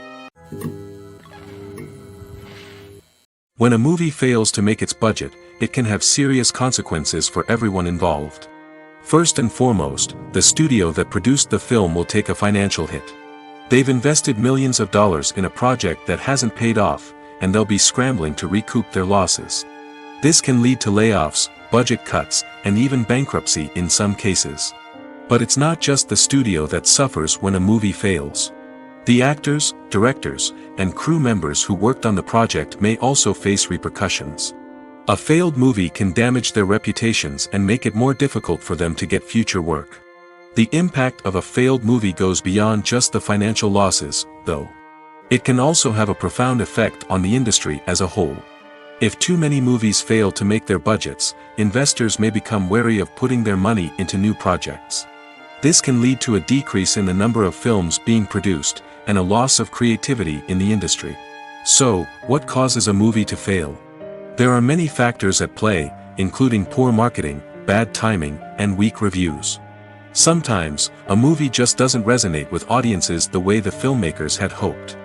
When a movie fails to make its budget, it can have serious consequences for everyone involved. First and foremost, the studio that produced the film will take a financial hit. They've invested millions of dollars in a project that hasn't paid off, and they'll be scrambling to recoup their losses. This can lead to layoffs, budget cuts, and even bankruptcy in some cases. But it's not just the studio that suffers when a movie fails. The actors, directors, and crew members who worked on the project may also face repercussions. A failed movie can damage their reputations and make it more difficult for them to get future work. The impact of a failed movie goes beyond just the financial losses, though. It can also have a profound effect on the industry as a whole. If too many movies fail to make their budgets, investors may become wary of putting their money into new projects. This can lead to a decrease in the number of films being produced, and a loss of creativity in the industry. So, what causes a movie to fail? There are many factors at play, including poor marketing, bad timing, and weak reviews. Sometimes, a movie just doesn't resonate with audiences the way the filmmakers had hoped.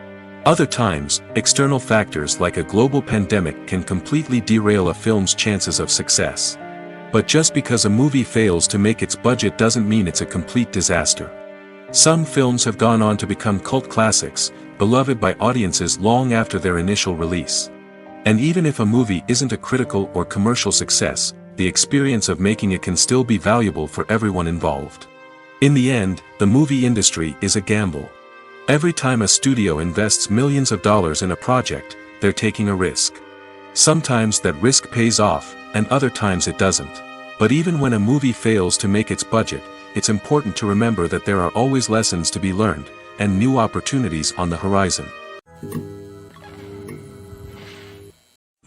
Other times, external factors like a global pandemic can completely derail a film's chances of success. But just because a movie fails to make its budget doesn't mean it's a complete disaster. Some films have gone on to become cult classics, beloved by audiences long after their initial release. And even if a movie isn't a critical or commercial success, the experience of making it can still be valuable for everyone involved. In the end, the movie industry is a gamble. Every time a studio invests millions of dollars in a project, they're taking a risk. Sometimes that risk pays off, and other times it doesn't. But even when a movie fails to make its budget, it's important to remember that there are always lessons to be learned, and new opportunities on the horizon.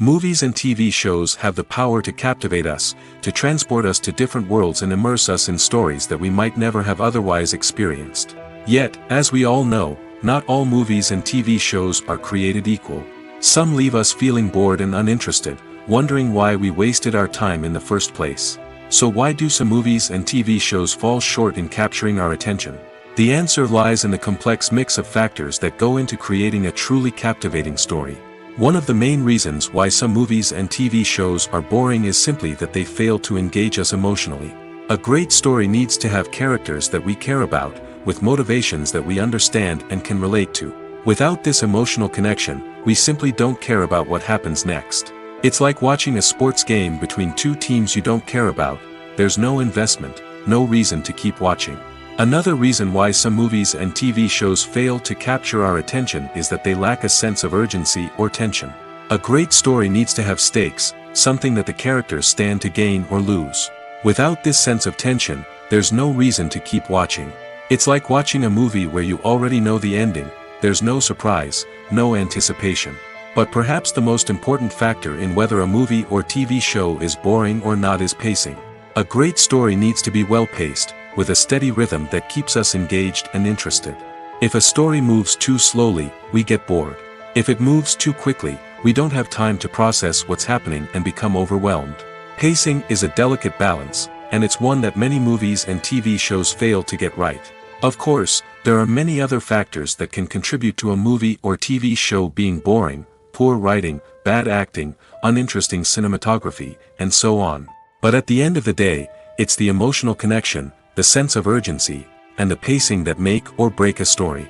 Movies and TV shows have the power to captivate us, to transport us to different worlds and immerse us in stories that we might never have otherwise experienced. Yet, as we all know, not all movies and TV shows are created equal. Some leave us feeling bored and uninterested, wondering why we wasted our time in the first place. So why do some movies and TV shows fall short in capturing our attention? The answer lies in the complex mix of factors that go into creating a truly captivating story. One of the main reasons why some movies and TV shows are boring is simply that they fail to engage us emotionally. A great story needs to have characters that we care about, with motivations that we understand and can relate to. Without this emotional connection, we simply don't care about what happens next. It's like watching a sports game between two teams you don't care about. There's no investment, no reason to keep watching. Another reason why some movies and TV shows fail to capture our attention is that they lack a sense of urgency or tension. A great story needs to have stakes, something that the characters stand to gain or lose. Without this sense of tension, there's no reason to keep watching. It's like watching a movie where you already know the ending. There's no surprise, no anticipation. But perhaps the most important factor in whether a movie or TV show is boring or not is pacing. A great story needs to be well-paced, with a steady rhythm that keeps us engaged and interested. If a story moves too slowly, we get bored. If it moves too quickly, we don't have time to process what's happening and become overwhelmed. Pacing is a delicate balance, and it's one that many movies and TV shows fail to get right. Of course, there are many other factors that can contribute to a movie or TV show being boring: poor writing, bad acting, uninteresting cinematography, and so on. But at the end of the day, it's the emotional connection, the sense of urgency, and the pacing that make or break a story.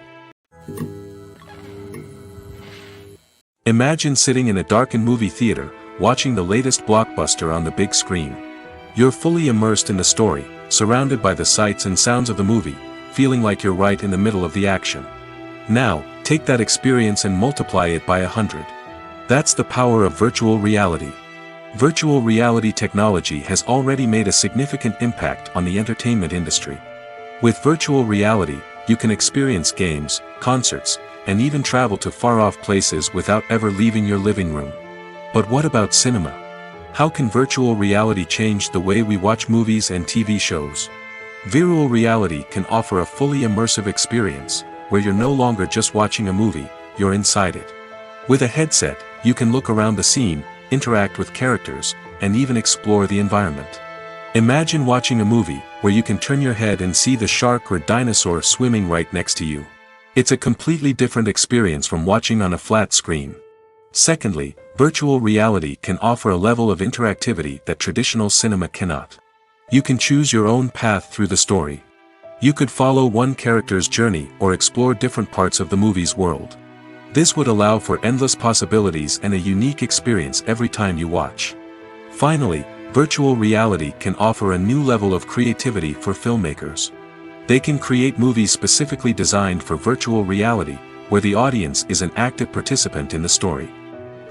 Imagine sitting in a darkened movie theater, watching the latest blockbuster on the big screen. You're fully immersed in the story, surrounded by the sights and sounds of the movie, feeling like you're right in the middle of the action. Now, take that experience and multiply it by 100. That's the power of virtual reality. Virtual reality technology has already made a significant impact on the entertainment industry. With virtual reality, you can experience games, concerts, and even travel to far-off places without ever leaving your living room. But what about cinema? How can virtual reality change the way we watch movies and TV shows? Virtual reality can offer a fully immersive experience, where you're no longer just watching a movie, you're inside it. With a headset, you can look around the scene, interact with characters, and even explore the environment. Imagine watching a movie where you can turn your head and see the shark or dinosaur swimming right next to you. It's a completely different experience from watching on a flat screen. Secondly, virtual reality can offer a level of interactivity that traditional cinema cannot. You can choose your own path through the story. You could follow one character's journey or explore different parts of the movie's world. This would allow for endless possibilities and a unique experience every time you watch. Finally, virtual reality can offer a new level of creativity for filmmakers. They can create movies specifically designed for virtual reality, where the audience is an active participant in the story.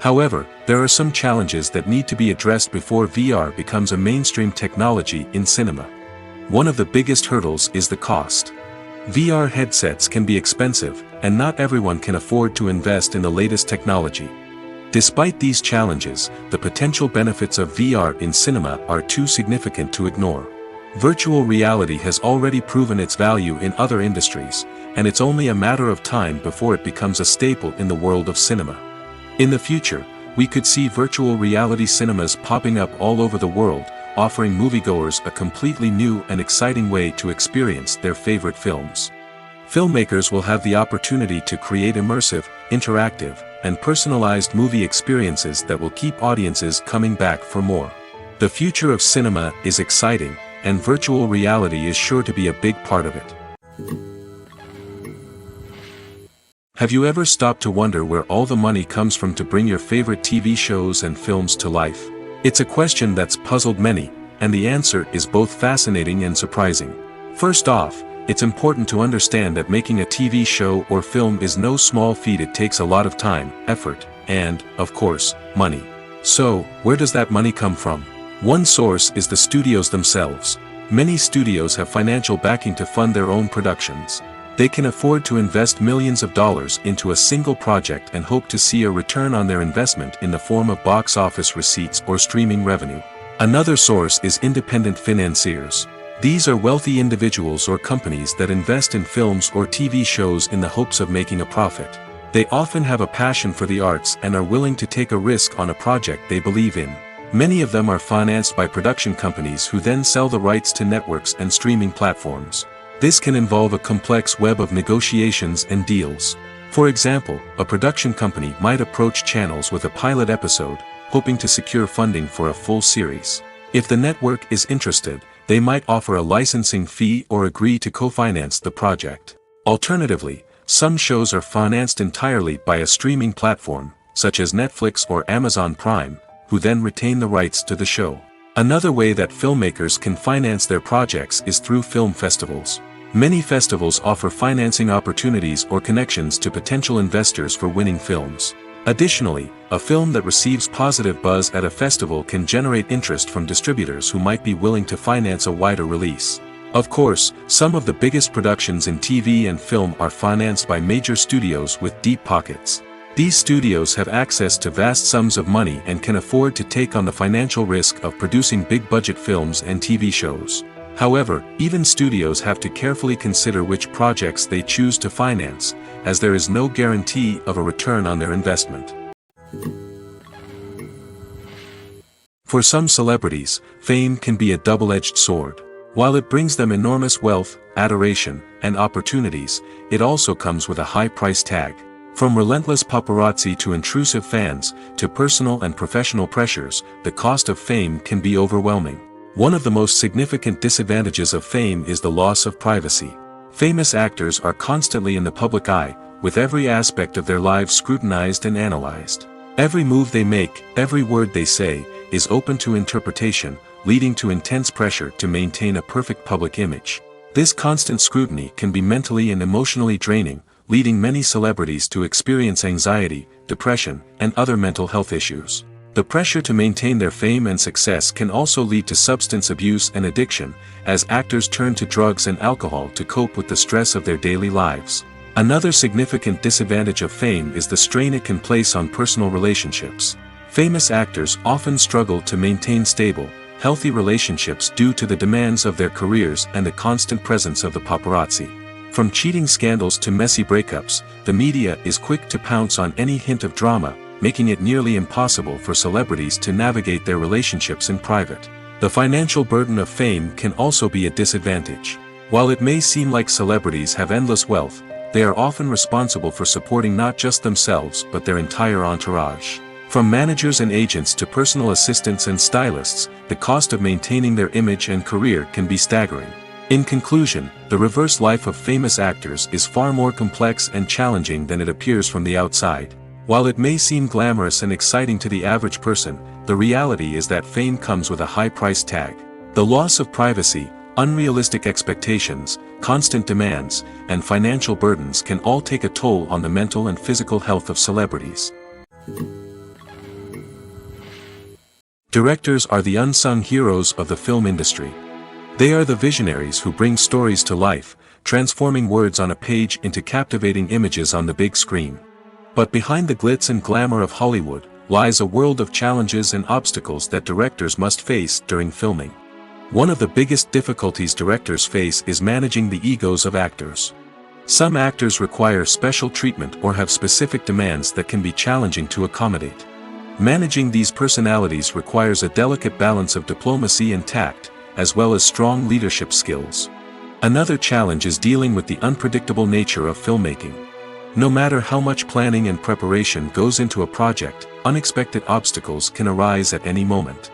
However, there are some challenges that need to be addressed before VR becomes a mainstream technology in cinema. One of the biggest hurdles is the cost. VR headsets can be expensive, and not everyone can afford to invest in the latest technology. Despite these challenges, the potential benefits of VR in cinema are too significant to ignore. Virtual reality has already proven its value in other industries, and it's only a matter of time before it becomes a staple in the world of cinema. In the future, we could see virtual reality cinemas popping up all over the world, offering moviegoers a completely new and exciting way to experience their favorite films. Filmmakers will have the opportunity to create immersive, interactive, and personalized movie experiences that will keep audiences coming back for more. The future of cinema is exciting, and virtual reality is sure to be a big part of it. Have you ever stopped to wonder where all the money comes from to bring your favorite TV shows and films to life? It's a question that's puzzled many, and the answer is both fascinating and surprising. First off, it's important to understand that making a TV show or film is no small feat. It takes a lot of time, effort, and, of course, money. So, where does that money come from? One source is the studios themselves. Many studios have financial backing to fund their own productions. They can afford to invest millions of dollars into a single project and hope to see a return on their investment in the form of box office receipts or streaming revenue. Another source is independent financiers. These are wealthy individuals or companies that invest in films or TV shows in the hopes of making a profit. They often have a passion for the arts and are willing to take a risk on a project they believe in. Many of them are financed by production companies who then sell the rights to networks and streaming platforms. This can involve a complex web of negotiations and deals. For example, a production company might approach channels with a pilot episode, hoping to secure funding for a full series. If the network is interested, they might offer a licensing fee or agree to co-finance the project. Alternatively, some shows are financed entirely by a streaming platform, such as Netflix or Amazon Prime, who then retain the rights to the show. Another way that filmmakers can finance their projects is through film festivals. Many festivals offer financing opportunities or connections to potential investors for winning films. Additionally, a film that receives positive buzz at a festival can generate interest from distributors who might be willing to finance a wider release. Of course, some of the biggest productions in TV and film are financed by major studios with deep pockets. These studios have access to vast sums of money and can afford to take on the financial risk of producing big-budget films and TV shows. However, even studios have to carefully consider which projects they choose to finance, as there is no guarantee of a return on their investment. For some celebrities, fame can be a double-edged sword. While it brings them enormous wealth, adoration, and opportunities, it also comes with a high price tag. From relentless paparazzi to intrusive fans, to personal and professional pressures, the cost of fame can be overwhelming. One of the most significant disadvantages of fame is the loss of privacy. Famous actors are constantly in the public eye, with every aspect of their lives scrutinized and analyzed. Every move they make, every word they say, is open to interpretation, leading to intense pressure to maintain a perfect public image. This constant scrutiny can be mentally and emotionally draining, leading many celebrities to experience anxiety, depression, and other mental health issues. The pressure to maintain their fame and success can also lead to substance abuse and addiction, as actors turn to drugs and alcohol to cope with the stress of their daily lives. Another significant disadvantage of fame is the strain it can place on personal relationships. Famous actors often struggle to maintain stable, healthy relationships due to the demands of their careers and the constant presence of the paparazzi. From cheating scandals to messy breakups, the media is quick to pounce on any hint of drama, making it nearly impossible for celebrities to navigate their relationships in private. The financial burden of fame can also be a disadvantage. While it may seem like celebrities have endless wealth, they are often responsible for supporting not just themselves but their entire entourage. From managers and agents to personal assistants and stylists, the cost of maintaining their image and career can be staggering. In conclusion, the reverse life of famous actors is far more complex and challenging than it appears from the outside. While it may seem glamorous and exciting to the average person, the reality is that fame comes with a high price tag. The loss of privacy, unrealistic expectations, constant demands, and financial burdens can all take a toll on the mental and physical health of celebrities. Directors are the unsung heroes of the film industry. They are the visionaries who bring stories to life, transforming words on a page into captivating images on the big screen. But behind the glitz and glamour of Hollywood, lies a world of challenges and obstacles that directors must face during filming. One of the biggest difficulties directors face is managing the egos of actors. Some actors require special treatment or have specific demands that can be challenging to accommodate. Managing these personalities requires a delicate balance of diplomacy and tact, as well as strong leadership skills. Another challenge is dealing with the unpredictable nature of filmmaking. No matter how much planning and preparation goes into a project, unexpected obstacles can arise at any moment.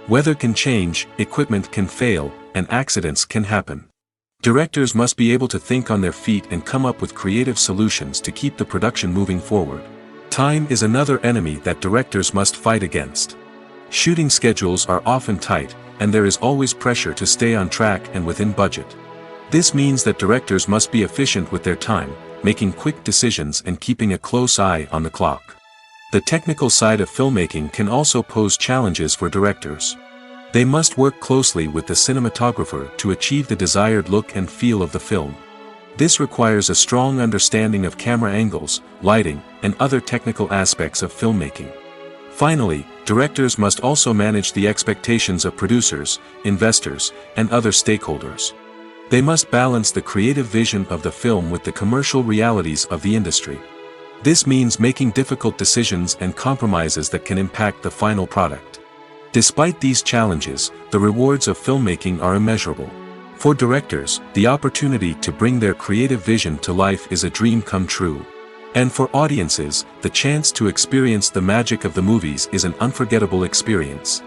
Weather can change, equipment can fail, and accidents can happen. Directors must be able to think on their feet and come up with creative solutions to keep the production moving forward. Time is another enemy that directors must fight against. Shooting schedules are often tight, and there is always pressure to stay on track and within budget. This means that directors must be efficient with their time, making quick decisions and keeping a close eye on the clock. The technical side of filmmaking can also pose challenges for directors. They must work closely with the cinematographer to achieve the desired look and feel of the film. This requires a strong understanding of camera angles, lighting, and other technical aspects of filmmaking. Finally, directors must also manage the expectations of producers, investors, and other stakeholders. They must balance the creative vision of the film with the commercial realities of the industry. This means making difficult decisions and compromises that can impact the final product. Despite these challenges, the rewards of filmmaking are immeasurable. For directors, the opportunity to bring their creative vision to life is a dream come true. And for audiences, the chance to experience the magic of the movies is an unforgettable experience.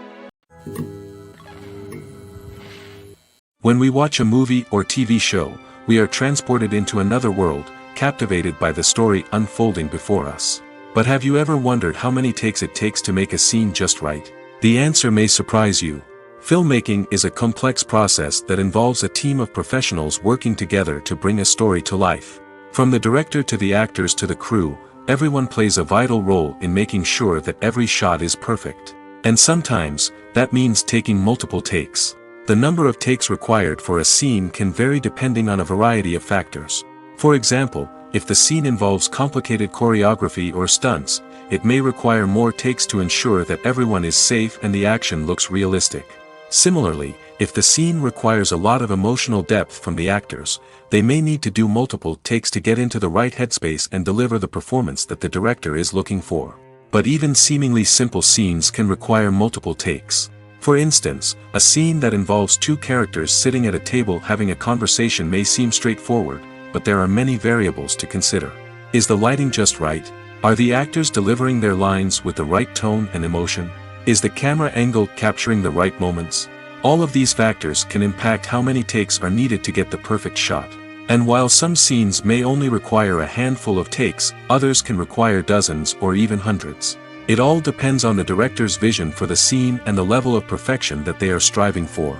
When we watch a movie or TV show, we are transported into another world, captivated by the story unfolding before us. But have you ever wondered how many takes it takes to make a scene just right? The answer may surprise you. Filmmaking is a complex process that involves a team of professionals working together to bring a story to life. From the director to the actors to the crew, everyone plays a vital role in making sure that every shot is perfect. And sometimes, that means taking multiple takes. The number of takes required for a scene can vary depending on a variety of factors. For example, if the scene involves complicated choreography or stunts, it may require more takes to ensure that everyone is safe and the action looks realistic. Similarly, if the scene requires a lot of emotional depth from the actors, they may need to do multiple takes to get into the right headspace and deliver the performance that the director is looking for. But even seemingly simple scenes can require multiple takes. For instance, a scene that involves two characters sitting at a table having a conversation may seem straightforward, but there are many variables to consider. Is the lighting just right? Are the actors delivering their lines with the right tone and emotion? Is the camera angle capturing the right moments? All of these factors can impact how many takes are needed to get the perfect shot. And while some scenes may only require a handful of takes, others can require dozens or even hundreds. It all depends on the director's vision for the scene and the level of perfection that they are striving for.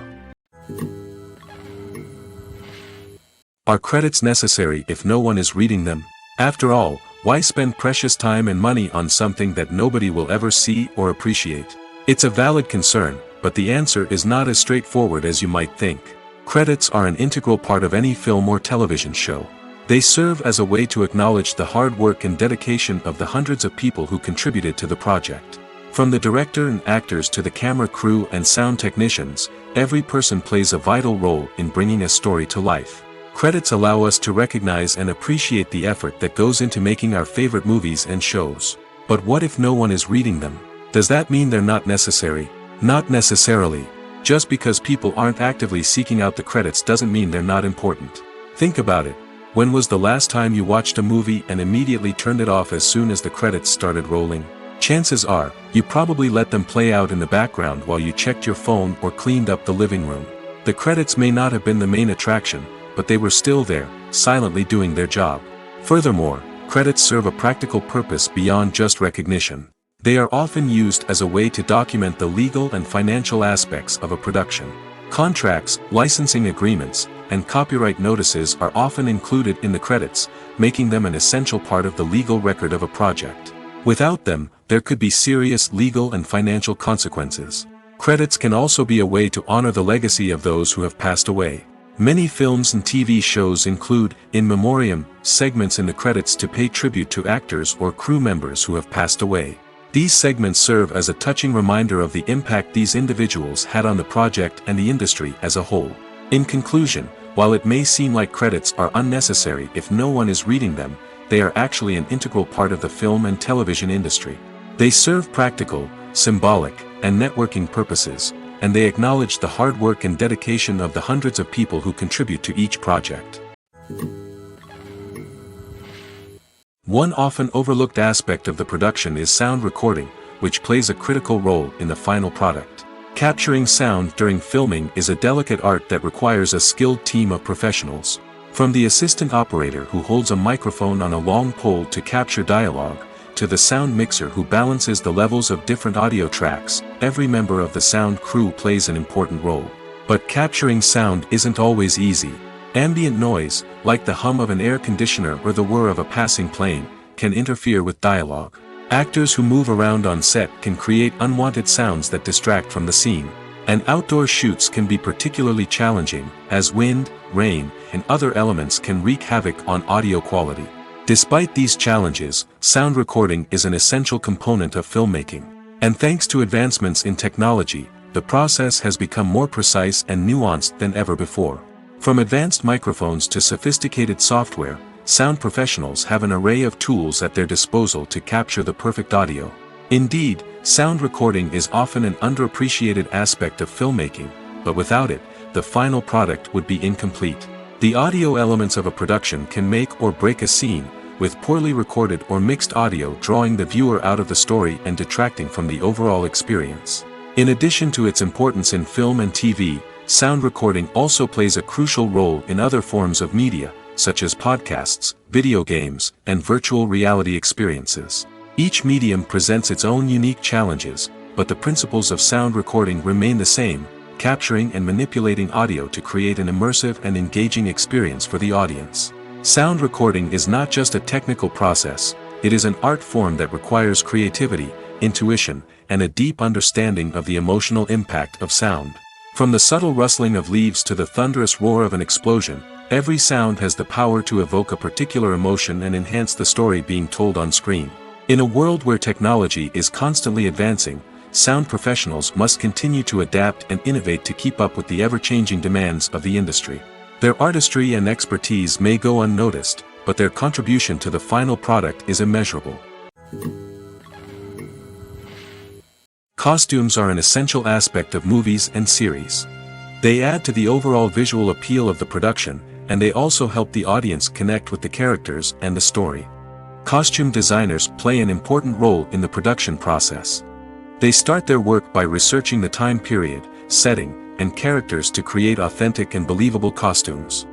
Are credits necessary if no one is reading them? After all, why spend precious time and money on something that nobody will ever see or appreciate? It's a valid concern, but the answer is not as straightforward as you might think. Credits are an integral part of any film or television show. They serve as a way to acknowledge the hard work and dedication of the hundreds of people who contributed to the project. From the director and actors to the camera crew and sound technicians, every person plays a vital role in bringing a story to life. Credits allow us to recognize and appreciate the effort that goes into making our favorite movies and shows. But what if no one is reading them? Does that mean they're not necessary? Not necessarily. Just because people aren't actively seeking out the credits doesn't mean they're not important. Think about it. When was the last time you watched a movie and immediately turned it off as soon as the credits started rolling? Chances are, you probably let them play out in the background while you checked your phone or cleaned up the living room. The credits may not have been the main attraction, but they were still there, silently doing their job. Furthermore, credits serve a practical purpose beyond just recognition. They are often used as a way to document the legal and financial aspects of a production. Contracts, licensing agreements, and copyright notices are often included in the credits, making them an essential part of the legal record of a project. Without them, there could be serious legal and financial consequences. Credits can also be a way to honor the legacy of those who have passed away. Many films and TV shows include, in memoriam, segments in the credits to pay tribute to actors or crew members who have passed away. These segments serve as a touching reminder of the impact these individuals had on the project and the industry as a whole. In conclusion, while it may seem like credits are unnecessary if no one is reading them, they are actually an integral part of the film and television industry. They serve practical, symbolic, and networking purposes, and they acknowledge the hard work and dedication of the hundreds of people who contribute to each project. One often overlooked aspect of the production is sound recording, which plays a critical role in the final product. Capturing sound during filming is a delicate art that requires a skilled team of professionals. From the assistant operator who holds a microphone on a long pole to capture dialogue, to the sound mixer who balances the levels of different audio tracks, every member of the sound crew plays an important role. But capturing sound isn't always easy. Ambient noise, like the hum of an air conditioner or the whir of a passing plane, can interfere with dialogue. Actors who move around on set can create unwanted sounds that distract from the scene. And outdoor shoots can be particularly challenging, as wind, rain, and other elements can wreak havoc on audio quality. Despite these challenges, sound recording is an essential component of filmmaking. And thanks to advancements in technology, the process has become more precise and nuanced than ever before. From advanced microphones to sophisticated software, sound professionals have an array of tools at their disposal to capture the perfect audio. Indeed, sound recording is often an underappreciated aspect of filmmaking, but without it, the final product would be incomplete. The audio elements of a production can make or break a scene, with poorly recorded or mixed audio drawing the viewer out of the story and detracting from the overall experience. In addition to its importance in film and TV, sound recording also plays a crucial role in other forms of media, such as podcasts, video games, and virtual reality experiences. Each medium presents its own unique challenges, but the principles of sound recording remain the same, capturing and manipulating audio to create an immersive and engaging experience for the audience. Sound recording is not just a technical process, it is an art form that requires creativity, intuition, and a deep understanding of the emotional impact of sound. From the subtle rustling of leaves to the thunderous roar of an explosion, every sound has the power to evoke a particular emotion and enhance the story being told on screen. In a world where technology is constantly advancing, sound professionals must continue to adapt and innovate to keep up with the ever-changing demands of the industry. Their artistry and expertise may go unnoticed, but their contribution to the final product is immeasurable. Costumes are an essential aspect of movies and series. They add to the overall visual appeal of the production, and they also help the audience connect with the characters and the story. Costume designers play an important role in the production process. They start their work by researching the time period, setting, and characters to create authentic and believable costumes.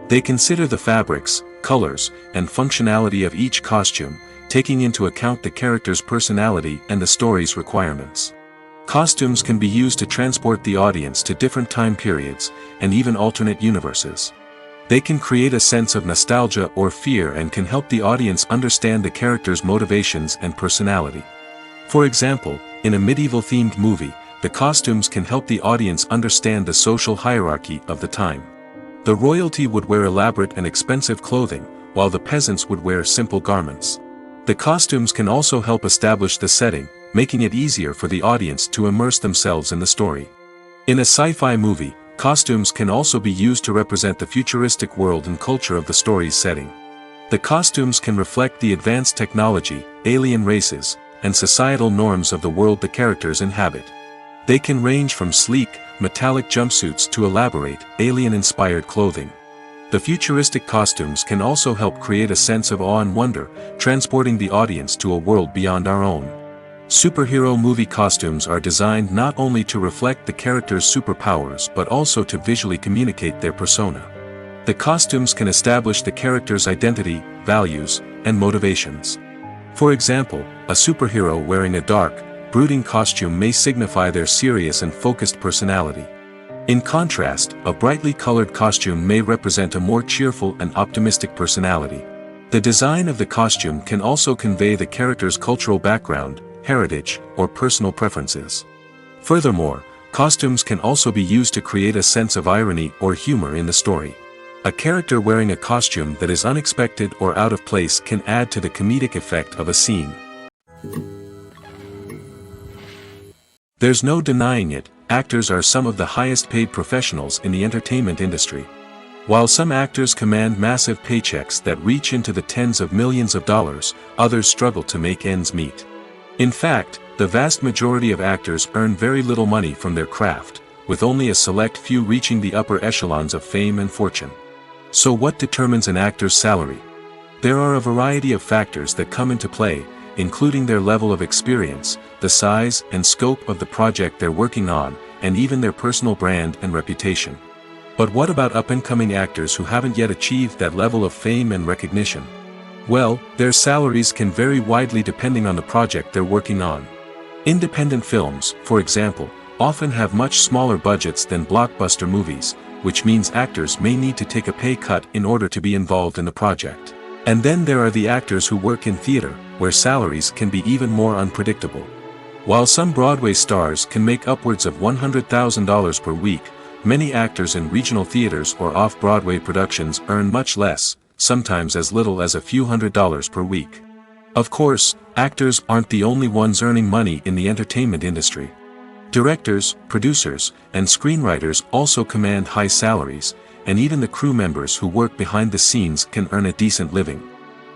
They consider the fabrics, colors, and functionality of each costume, taking into account the character's personality and the story's requirements. Costumes can be used to transport the audience to different time periods, and even alternate universes. They can create a sense of nostalgia or fear and can help the audience understand the character's motivations and personality. For example, in a medieval-themed movie, the costumes can help the audience understand the social hierarchy of the time. The royalty would wear elaborate and expensive clothing, while the peasants would wear simple garments. The costumes can also help establish the setting, making it easier for the audience to immerse themselves in the story. In a sci-fi movie, costumes can also be used to represent the futuristic world and culture of the story's setting. The costumes can reflect the advanced technology, alien races, and societal norms of the world the characters inhabit. They can range from sleek, metallic jumpsuits to elaborate, alien-inspired clothing. The futuristic costumes can also help create a sense of awe and wonder, transporting the audience to a world beyond our own. Superhero movie costumes are designed not only to reflect the character's superpowers but also to visually communicate their persona. The costumes can establish the character's identity, values, and motivations. For example, a superhero wearing a dark, brooding costume may signify their serious and focused personality. In contrast, a brightly colored costume may represent a more cheerful and optimistic personality. The design of the costume can also convey the character's cultural background, heritage, or personal preferences. Furthermore, costumes can also be used to create a sense of irony or humor in the story. A character wearing a costume that is unexpected or out of place can add to the comedic effect of a scene. There's no denying it, actors are some of the highest paid professionals in the entertainment industry. While some actors command massive paychecks that reach into the tens of millions of dollars, others struggle to make ends meet. In fact, the vast majority of actors earn very little money from their craft, with only a select few reaching the upper echelons of fame and fortune. So what determines an actor's salary? There are a variety of factors that come into play, including their level of experience, the size and scope of the project they're working on, and even their personal brand and reputation. But what about up-and-coming actors who haven't yet achieved that level of fame and recognition? Well, their salaries can vary widely depending on the project they're working on. Independent films, for example, often have much smaller budgets than blockbuster movies, which means actors may need to take a pay cut in order to be involved in the project. And then there are the actors who work in theater, where salaries can be even more unpredictable. While some Broadway stars can make upwards of $100,000 per week, many actors in regional theaters or off-Broadway productions earn much less, sometimes as little as a few $100s per week. Of course, actors aren't the only ones earning money in the entertainment industry. Directors, producers, and screenwriters also command high salaries, and even the crew members who work behind the scenes can earn a decent living.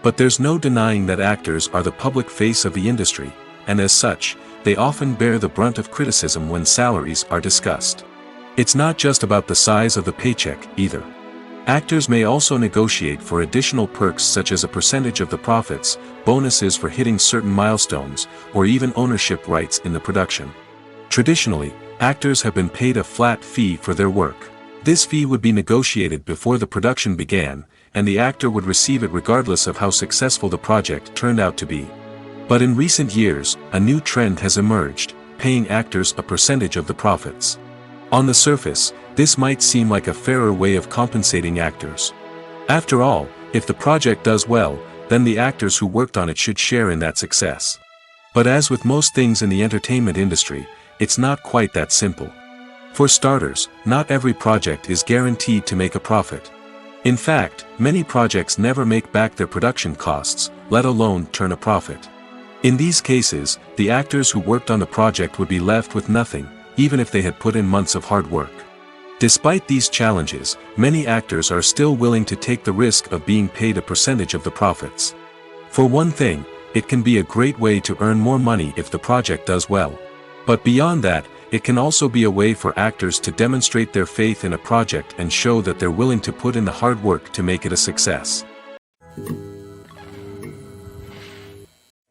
But there's no denying that actors are the public face of the industry, and as such, they often bear the brunt of criticism when salaries are discussed. It's not just about the size of the paycheck, either. Actors may also negotiate for additional perks such as a percentage of the profits, bonuses for hitting certain milestones, or even ownership rights in the production. Traditionally, actors have been paid a flat fee for their work. This fee would be negotiated before the production began, and the actor would receive it regardless of how successful the project turned out to be. But in recent years, a new trend has emerged, paying actors a percentage of the profits. On the surface, this might seem like a fairer way of compensating actors. After all, if the project does well, then the actors who worked on it should share in that success. But as with most things in the entertainment industry, it's not quite that simple. For starters, not every project is guaranteed to make a profit. In fact, many projects never make back their production costs, let alone turn a profit. In these cases, the actors who worked on the project would be left with nothing, even if they had put in months of hard work. Despite these challenges, many actors are still willing to take the risk of being paid a percentage of the profits. For one thing, it can be a great way to earn more money if the project does well. But beyond that, it can also be a way for actors to demonstrate their faith in a project and show that they're willing to put in the hard work to make it a success.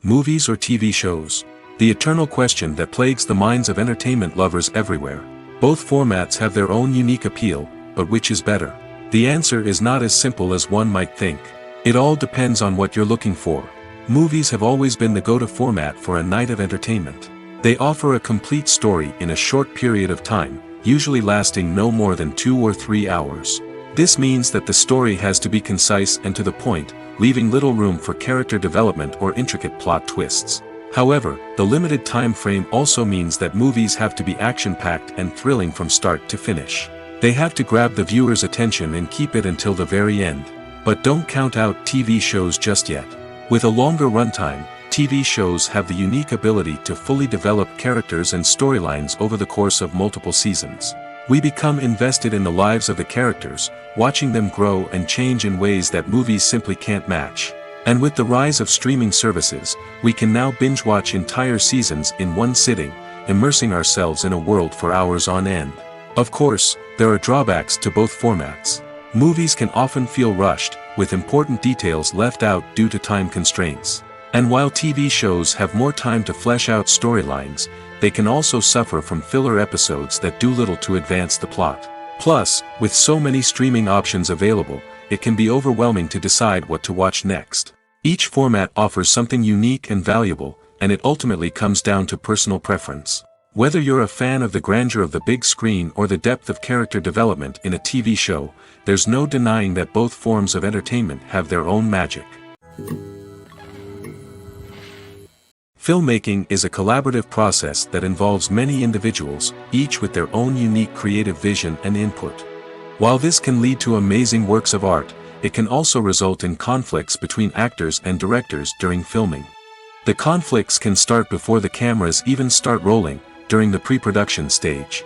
Movies or TV shows? The eternal question that plagues the minds of entertainment lovers everywhere. Both formats have their own unique appeal, but which is better? The answer is not as simple as one might think. It all depends on what you're looking for. Movies have always been the go-to format for a night of entertainment. They offer a complete story in a short period of time, usually lasting no more than 2 or 3 hours. This means that the story has to be concise and to the point, leaving little room for character development or intricate plot twists. However, the limited time frame also means that movies have to be action-packed and thrilling from start to finish. They have to grab the viewer's attention and keep it until the very end. But don't count out TV shows just yet. With a longer runtime, TV shows have the unique ability to fully develop characters and storylines over the course of multiple seasons. We become invested in the lives of the characters, watching them grow and change in ways that movies simply can't match. And with the rise of streaming services, we can now binge-watch entire seasons in one sitting, immersing ourselves in a world for hours on end. Of course, there are drawbacks to both formats. Movies can often feel rushed, with important details left out due to time constraints. And while TV shows have more time to flesh out storylines, they can also suffer from filler episodes that do little to advance the plot. Plus, with so many streaming options available, it can be overwhelming to decide what to watch next. Each format offers something unique and valuable, and it ultimately comes down to personal preference. Whether you're a fan of the grandeur of the big screen or the depth of character development in a TV show, there's no denying that both forms of entertainment have their own magic. Filmmaking is a collaborative process that involves many individuals, each with their own unique creative vision and input. While this can lead to amazing works of art, it can also result in conflicts between actors and directors during filming. The conflicts can start before the cameras even start rolling, during the pre-production stage.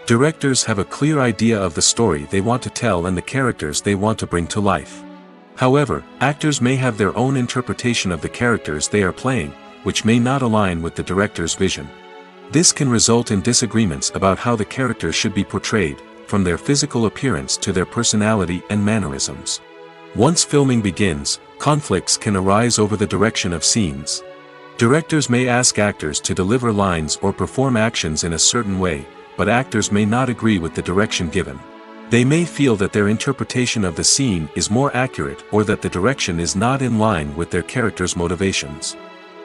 Directors have a clear idea of the story they want to tell and the characters they want to bring to life. However, actors may have their own interpretation of the characters they are playing, which may not align with the director's vision. This can result in disagreements about how the characters should be portrayed, from their physical appearance to their personality and mannerisms. Once filming begins, conflicts can arise over the direction of scenes. Directors may ask actors to deliver lines or perform actions in a certain way, but actors may not agree with the direction given. They may feel that their interpretation of the scene is more accurate or that the direction is not in line with their character's motivations.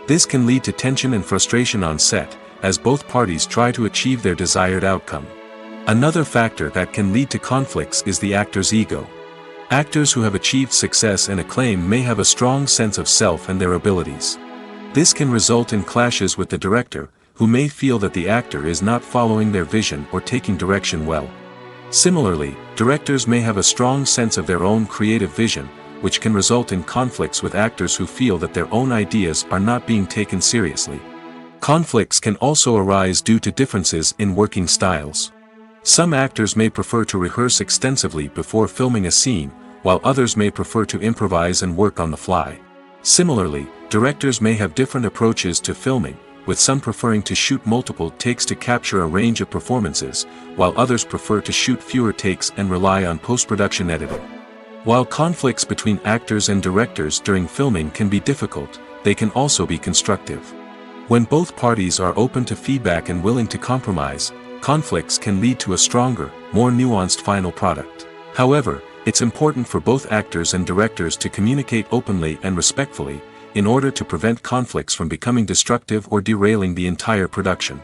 This can lead to tension and frustration on set, as both parties try to achieve their desired outcome. Another factor that can lead to conflicts is the actor's ego. Actors who have achieved success and acclaim may have a strong sense of self and their abilities. This can result in clashes with the director, who may feel that the actor is not following their vision or taking direction well. Similarly, directors may have a strong sense of their own creative vision, which can result in conflicts with actors who feel that their own ideas are not being taken seriously. Conflicts can also arise due to differences in working styles. Some actors may prefer to rehearse extensively before filming a scene, while others may prefer to improvise and work on the fly. Similarly, directors may have different approaches to filming, with some preferring to shoot multiple takes to capture a range of performances, while others prefer to shoot fewer takes and rely on post-production editing. While conflicts between actors and directors during filming can be difficult, they can also be constructive. When both parties are open to feedback and willing to compromise, conflicts can lead to a stronger, more nuanced final product. However, it's important for both actors and directors to communicate openly and respectfully, in order to prevent conflicts from becoming destructive or derailing the entire production.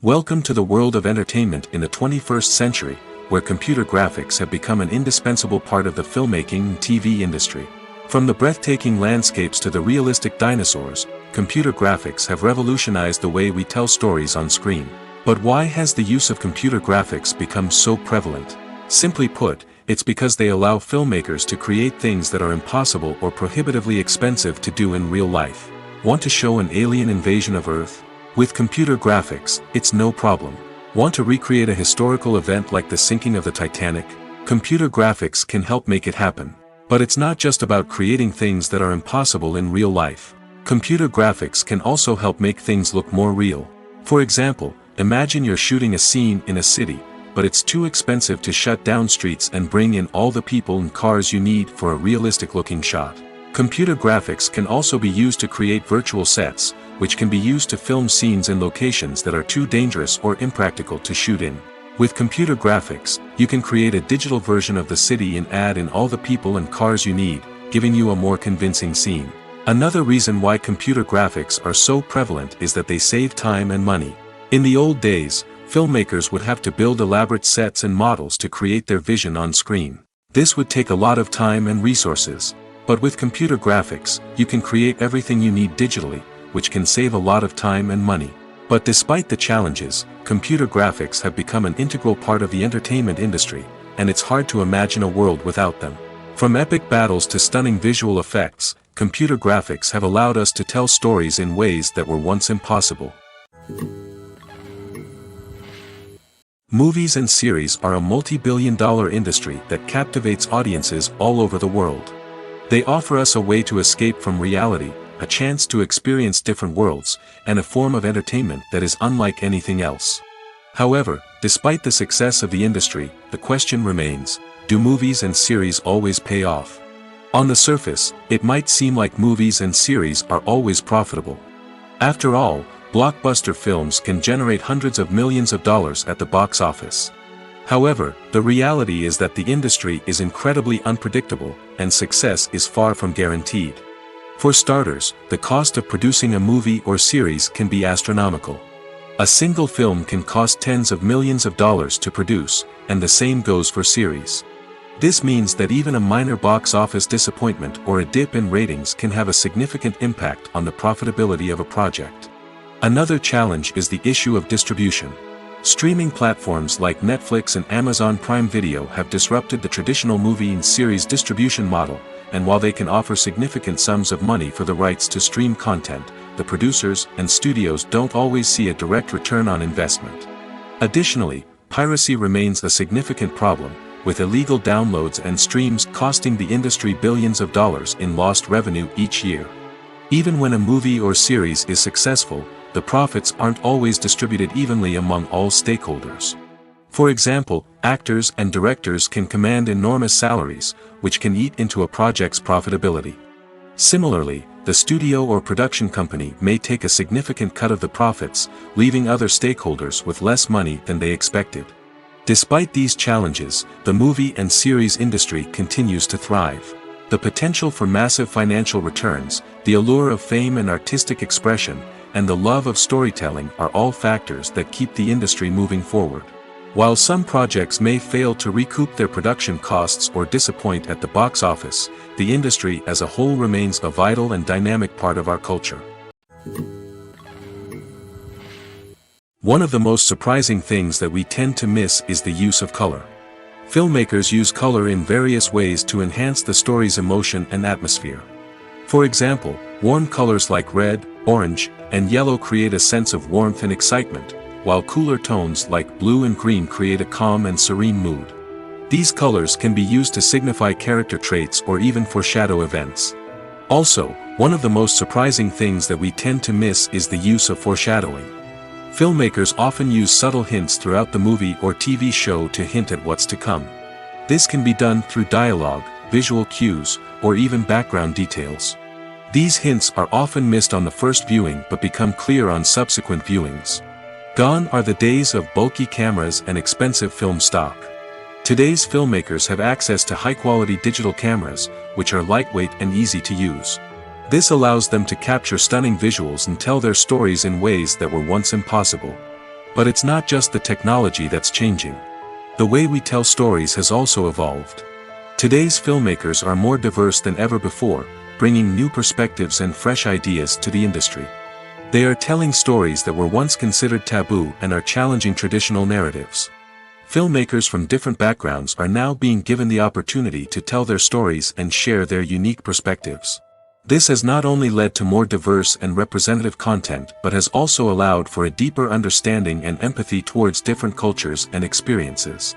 Welcome to the world of entertainment in the 21st century, where computer graphics have become an indispensable part of the filmmaking and TV industry. From the breathtaking landscapes to the realistic dinosaurs, computer graphics have revolutionized the way we tell stories on screen. But why has the use of computer graphics become so prevalent? Simply put, it's because they allow filmmakers to create things that are impossible or prohibitively expensive to do in real life. Want to show an alien invasion of Earth? With computer graphics, it's no problem. Want to recreate a historical event like the sinking of the Titanic? Computer graphics can help make it happen. But it's not just about creating things that are impossible in real life. Computer graphics can also help make things look more real. For example, imagine you're shooting a scene in a city, but it's too expensive to shut down streets and bring in all the people and cars you need for a realistic-looking shot. Computer graphics can also be used to create virtual sets, which can be used to film scenes in locations that are too dangerous or impractical to shoot in. With computer graphics, you can create a digital version of the city and add in all the people and cars you need, giving you a more convincing scene. Another reason why computer graphics are so prevalent is that they save time and money. In the old days, filmmakers would have to build elaborate sets and models to create their vision on screen. This would take a lot of time and resources. But with computer graphics, you can create everything you need digitally, which can save a lot of time and money. But despite the challenges, computer graphics have become an integral part of the entertainment industry, and it's hard to imagine a world without them. From epic battles to stunning visual effects, computer graphics have allowed us to tell stories in ways that were once impossible. Movies and series are a multi-billion-dollar industry that captivates audiences all over the world. They offer us a way to escape from reality, a chance to experience different worlds, and a form of entertainment that is unlike anything else. However, despite the success of the industry, the question remains, do movies and series always pay off? On the surface, it might seem like movies and series are always profitable. After all, blockbuster films can generate hundreds of millions of dollars at the box office. However, the reality is that the industry is incredibly unpredictable, and success is far from guaranteed. For starters, the cost of producing a movie or series can be astronomical. A single film can cost tens of millions of dollars to produce, and the same goes for series. This means that even a minor box office disappointment or a dip in ratings can have a significant impact on the profitability of a project. Another challenge is the issue of distribution. Streaming platforms like Netflix and Amazon Prime Video have disrupted the traditional movie and series distribution model, and while they can offer significant sums of money for the rights to stream content, the producers and studios don't always see a direct return on investment. Additionally, piracy remains a significant problem, with illegal downloads and streams costing the industry billions of dollars in lost revenue each year. Even when a movie or series is successful, the profits aren't always distributed evenly among all stakeholders. For example, actors and directors can command enormous salaries, which can eat into a project's profitability. Similarly, the studio or production company may take a significant cut of the profits, leaving other stakeholders with less money than they expected. Despite these challenges, the movie and series industry continues to thrive. The potential for massive financial returns, the allure of fame and artistic expression, and the love of storytelling are all factors that keep the industry moving forward. While some projects may fail to recoup their production costs or disappoint at the box office, the industry as a whole remains a vital and dynamic part of our culture. One of the most surprising things that we tend to miss is the use of color. Filmmakers use color in various ways to enhance the story's emotion and atmosphere. For example, warm colors like red, orange, and yellow create a sense of warmth and excitement, while cooler tones like blue and green create a calm and serene mood. These colors can be used to signify character traits or even foreshadow events. Also, one of the most surprising things that we tend to miss is the use of foreshadowing. Filmmakers often use subtle hints throughout the movie or TV show to hint at what's to come. This can be done through dialogue, visual cues, or even background details. These hints are often missed on the first viewing but become clear on subsequent viewings. Gone are the days of bulky cameras and expensive film stock. Today's filmmakers have access to high-quality digital cameras, which are lightweight and easy to use. This allows them to capture stunning visuals and tell their stories in ways that were once impossible. But it's not just the technology that's changing. The way we tell stories has also evolved. Today's filmmakers are more diverse than ever before, bringing new perspectives and fresh ideas to the industry. They are telling stories that were once considered taboo and are challenging traditional narratives. Filmmakers from different backgrounds are now being given the opportunity to tell their stories and share their unique perspectives. This has not only led to more diverse and representative content but has also allowed for a deeper understanding and empathy towards different cultures and experiences.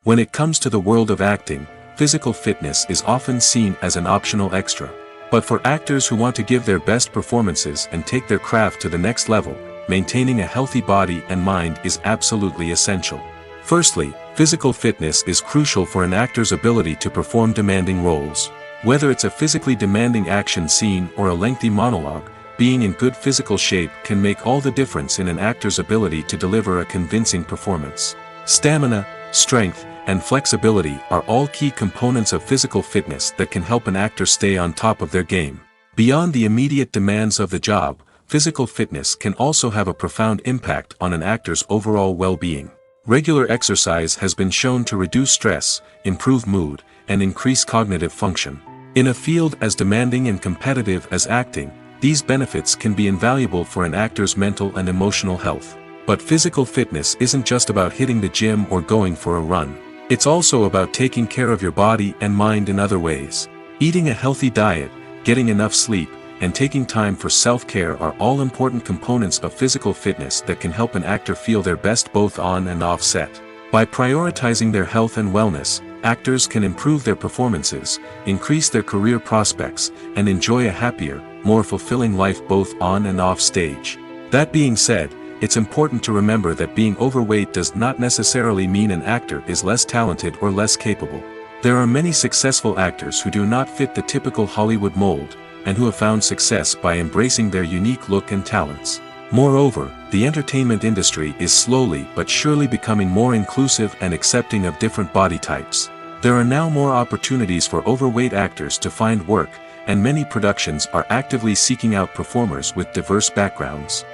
When it comes to the world of acting, physical fitness is often seen as an optional extra. But for actors who want to give their best performances and take their craft to the next level, maintaining a healthy body and mind is absolutely essential. Firstly, physical fitness is crucial for an actor's ability to perform demanding roles. Whether it's a physically demanding action scene or a lengthy monologue, being in good physical shape can make all the difference in an actor's ability to deliver a convincing performance. Stamina, strength, and flexibility are all key components of physical fitness that can help an actor stay on top of their game. Beyond the immediate demands of the job, physical fitness can also have a profound impact on an actor's overall well-being. Regular exercise has been shown to reduce stress, improve mood, and increase cognitive function. In a field as demanding and competitive as acting, these benefits can be invaluable for an actor's mental and emotional health. But physical fitness isn't just about hitting the gym or going for a run. It's also about taking care of your body and mind in other ways. Eating a healthy diet, getting enough sleep, and taking time for self-care are all important components of physical fitness that can help an actor feel their best both on and off set. By prioritizing their health and wellness, actors can improve their performances, increase their career prospects, and enjoy a happier, more fulfilling life both on and off stage. That being said, it's important to remember that being overweight does not necessarily mean an actor is less talented or less capable. There are many successful actors who do not fit the typical Hollywood mold, and who have found success by embracing their unique look and talents. Moreover, the entertainment industry is slowly but surely becoming more inclusive and accepting of different body types. There are now more opportunities for overweight actors to find work, and many productions are actively seeking out performers with diverse backgrounds.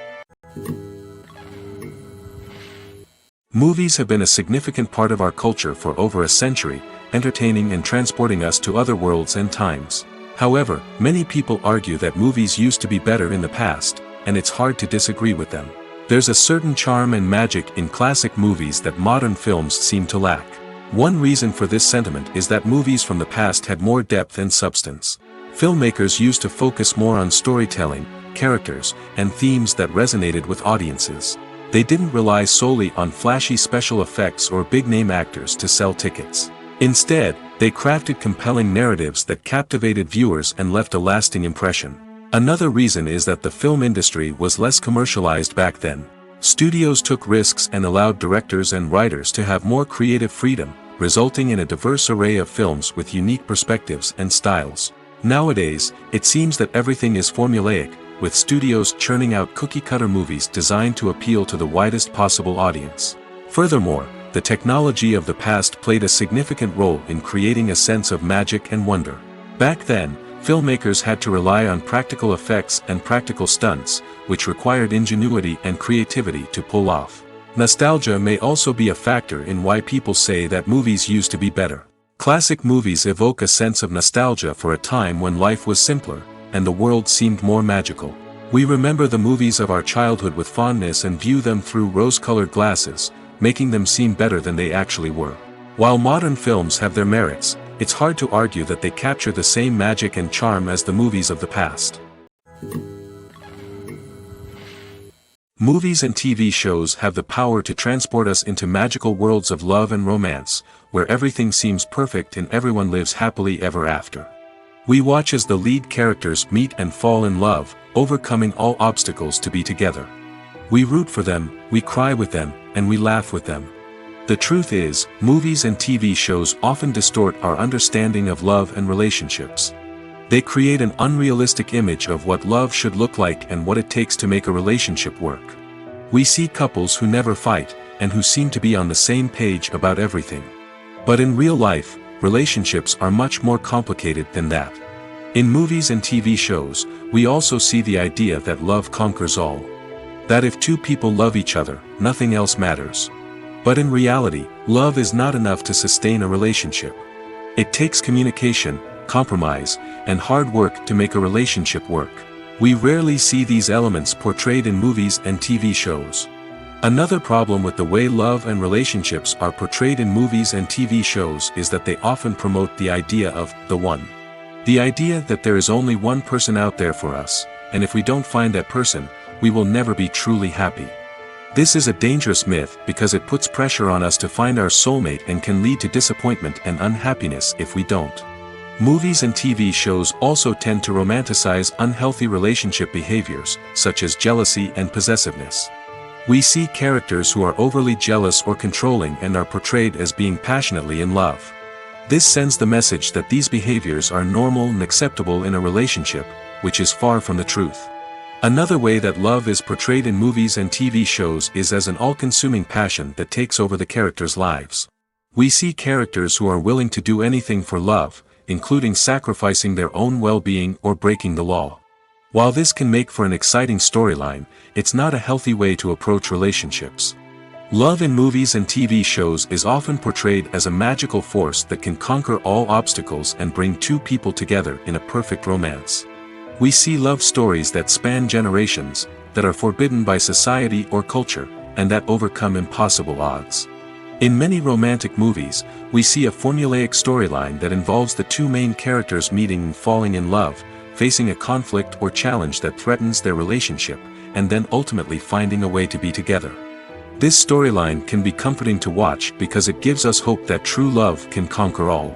Movies have been a significant part of our culture for over a century, entertaining and transporting us to other worlds and times. However, many people argue that movies used to be better in the past, and it's hard to disagree with them. There's a certain charm and magic in classic movies that modern films seem to lack. One reason for this sentiment is that movies from the past had more depth and substance. Filmmakers used to focus more on storytelling, characters, and themes that resonated with audiences. They didn't rely solely on flashy special effects or big-name actors to sell tickets. Instead, they crafted compelling narratives that captivated viewers and left a lasting impression. Another reason is that the film industry was less commercialized back then. Studios took risks and allowed directors and writers to have more creative freedom, resulting in a diverse array of films with unique perspectives and styles. Nowadays, it seems that everything is formulaic, with studios churning out cookie-cutter movies designed to appeal to the widest possible audience. Furthermore, the technology of the past played a significant role in creating a sense of magic and wonder. Back then, filmmakers had to rely on practical effects and practical stunts, which required ingenuity and creativity to pull off. Nostalgia may also be a factor in why people say that movies used to be better. Classic movies evoke a sense of nostalgia for a time when life was simpler, and the world seemed more magical. We remember the movies of our childhood with fondness and view them through rose-colored glasses, making them seem better than they actually were. While modern films have their merits, it's hard to argue that they capture the same magic and charm as the movies of the past. Movies and TV shows have the power to transport us into magical worlds of love and romance, where everything seems perfect and everyone lives happily ever after. We watch as the lead characters meet and fall in love, overcoming all obstacles to be together. We root for them, we cry with them, and we laugh with them. The truth is, movies and TV shows often distort our understanding of love and relationships. They create an unrealistic image of what love should look like and what it takes to make a relationship work. We see couples who never fight, and who seem to be on the same page about everything. But in real life, relationships are much more complicated than that. In movies and TV shows, we also see the idea that love conquers all. That if two people love each other, nothing else matters. But in reality, love is not enough to sustain a relationship. It takes communication, compromise, and hard work to make a relationship work. We rarely see these elements portrayed in movies and TV shows. Another problem with the way love and relationships are portrayed in movies and TV shows is that they often promote the idea of the one. The idea that there is only one person out there for us, and if we don't find that person, we will never be truly happy. This is a dangerous myth because it puts pressure on us to find our soulmate and can lead to disappointment and unhappiness if we don't. Movies and TV shows also tend to romanticize unhealthy relationship behaviors, such as jealousy and possessiveness. We see characters who are overly jealous or controlling and are portrayed as being passionately in love. This sends the message that these behaviors are normal and acceptable in a relationship, which is far from the truth. Another way that love is portrayed in movies and TV shows is as an all-consuming passion that takes over the characters' lives. We see characters who are willing to do anything for love, including sacrificing their own well-being or breaking the law. While this can make for an exciting storyline, it's not a healthy way to approach relationships. Love in movies and TV shows is often portrayed as a magical force that can conquer all obstacles and bring two people together in a perfect romance. We see love stories that span generations, that are forbidden by society or culture, and that overcome impossible odds. In many romantic movies, we see a formulaic storyline that involves the two main characters meeting and falling in love, facing a conflict or challenge that threatens their relationship, and then ultimately finding a way to be together. This storyline can be comforting to watch because it gives us hope that true love can conquer all.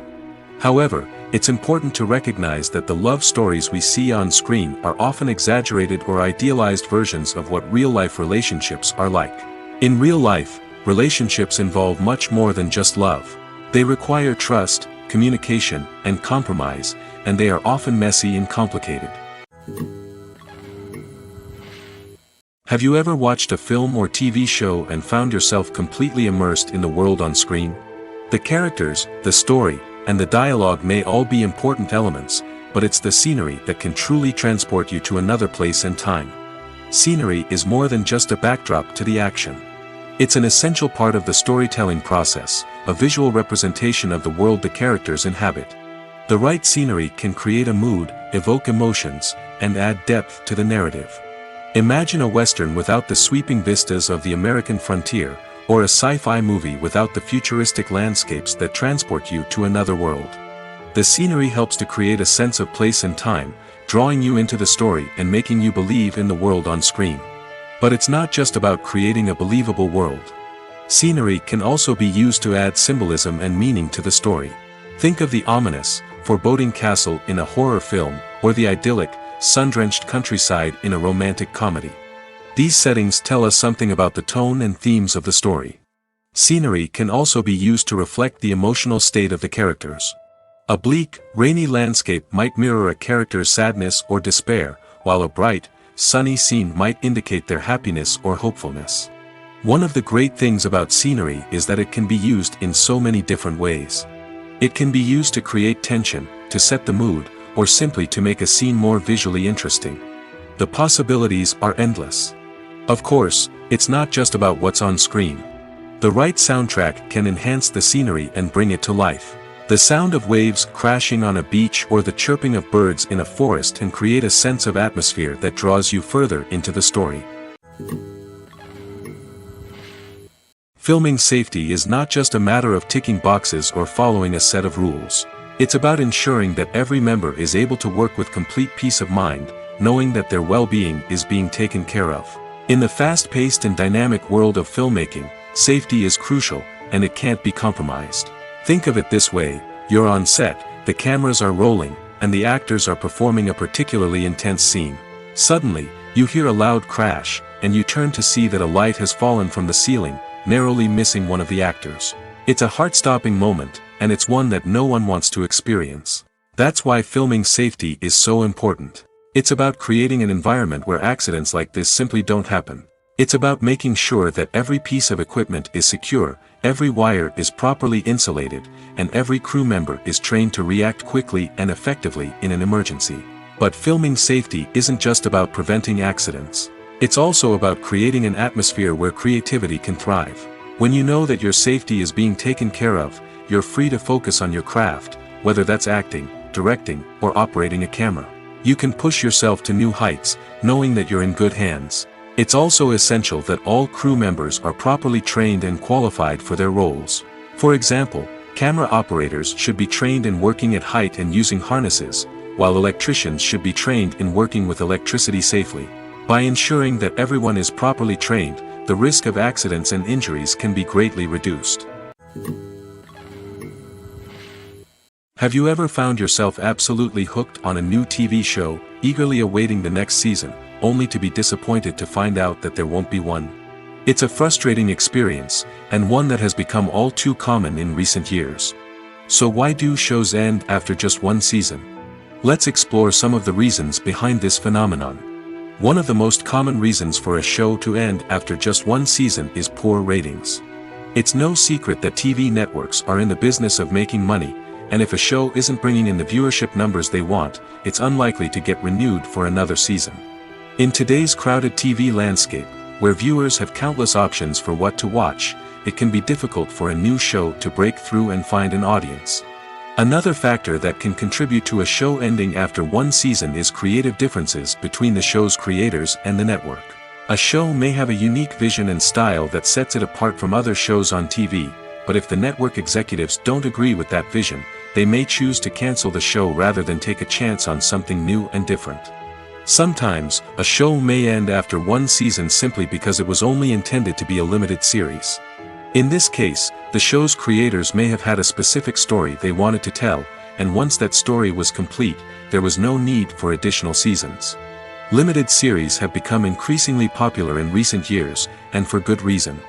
However, it's important to recognize that the love stories we see on screen are often exaggerated or idealized versions of what real-life relationships are like. In real life, relationships involve much more than just love. They require trust, communication, and compromise, and they are often messy and complicated. Have you ever watched a film or TV show and found yourself completely immersed in the world on screen? The characters, the story, and the dialogue may all be important elements, but it's the scenery that can truly transport you to another place and time. Scenery is more than just a backdrop to the action. It's an essential part of the storytelling process, a visual representation of the world the characters inhabit. The right scenery can create a mood, evoke emotions, and add depth to the narrative. Imagine a Western without the sweeping vistas of the American frontier, or a sci-fi movie without the futuristic landscapes that transport you to another world. The scenery helps to create a sense of place and time, drawing you into the story and making you believe in the world on screen. But it's not just about creating a believable world. Scenery can also be used to add symbolism and meaning to the story. Think of the ominous, foreboding castle in a horror film, or the idyllic, sun-drenched countryside in a romantic comedy. These settings tell us something about the tone and themes of the story. Scenery can also be used to reflect the emotional state of the characters. A bleak, rainy landscape might mirror a character's sadness or despair, while a bright, sunny scene might indicate their happiness or hopefulness. One of the great things about scenery is that it can be used in so many different ways. It can be used to create tension, to set the mood, or simply to make a scene more visually interesting. The possibilities are endless. Of course, it's not just about what's on screen. The right soundtrack can enhance the scenery and bring it to life. The sound of waves crashing on a beach or the chirping of birds in a forest can create a sense of atmosphere that draws you further into the story. Filming safety is not just a matter of ticking boxes or following a set of rules. It's about ensuring that every member is able to work with complete peace of mind, knowing that their well-being is being taken care of. In the fast-paced and dynamic world of filmmaking, safety is crucial, and it can't be compromised. Think of it this way: you're on set, the cameras are rolling, and the actors are performing a particularly intense scene. Suddenly, you hear a loud crash, and you turn to see that a light has fallen from the ceiling, narrowly missing one of the actors. It's a heart-stopping moment, and it's one that no one wants to experience. That's why filming safety is so important. It's about creating an environment where accidents like this simply don't happen. It's about making sure that every piece of equipment is secure, every wire is properly insulated, and every crew member is trained to react quickly and effectively in an emergency. But filming safety isn't just about preventing accidents. It's also about creating an atmosphere where creativity can thrive. When you know that your safety is being taken care of, you're free to focus on your craft, whether that's acting, directing, or operating a camera. You can push yourself to new heights, knowing that you're in good hands. It's also essential that all crew members are properly trained and qualified for their roles. For example, camera operators should be trained in working at height and using harnesses, while electricians should be trained in working with electricity safely. By ensuring that everyone is properly trained, the risk of accidents and injuries can be greatly reduced. Have you ever found yourself absolutely hooked on a new TV show, eagerly awaiting the next season, only to be disappointed to find out that there won't be one? It's a frustrating experience, and one that has become all too common in recent years. So why do shows end after just one season? Let's explore some of the reasons behind this phenomenon. One of the most common reasons for a show to end after just one season is poor ratings. It's no secret that TV networks are in the business of making money, and if a show isn't bringing in the viewership numbers they want, it's unlikely to get renewed for another season. In today's crowded TV landscape, where viewers have countless options for what to watch, it can be difficult for a new show to break through and find an audience. Another factor that can contribute to a show ending after one season is creative differences between the show's creators and the network. A show may have a unique vision and style that sets it apart from other shows on TV, but if the network executives don't agree with that vision, they may choose to cancel the show rather than take a chance on something new and different. Sometimes, a show may end after one season simply because it was only intended to be a limited series. In this case, the show's creators may have had a specific story they wanted to tell, and once that story was complete, there was no need for additional seasons. Limited series have become increasingly popular in recent years, and for good reason.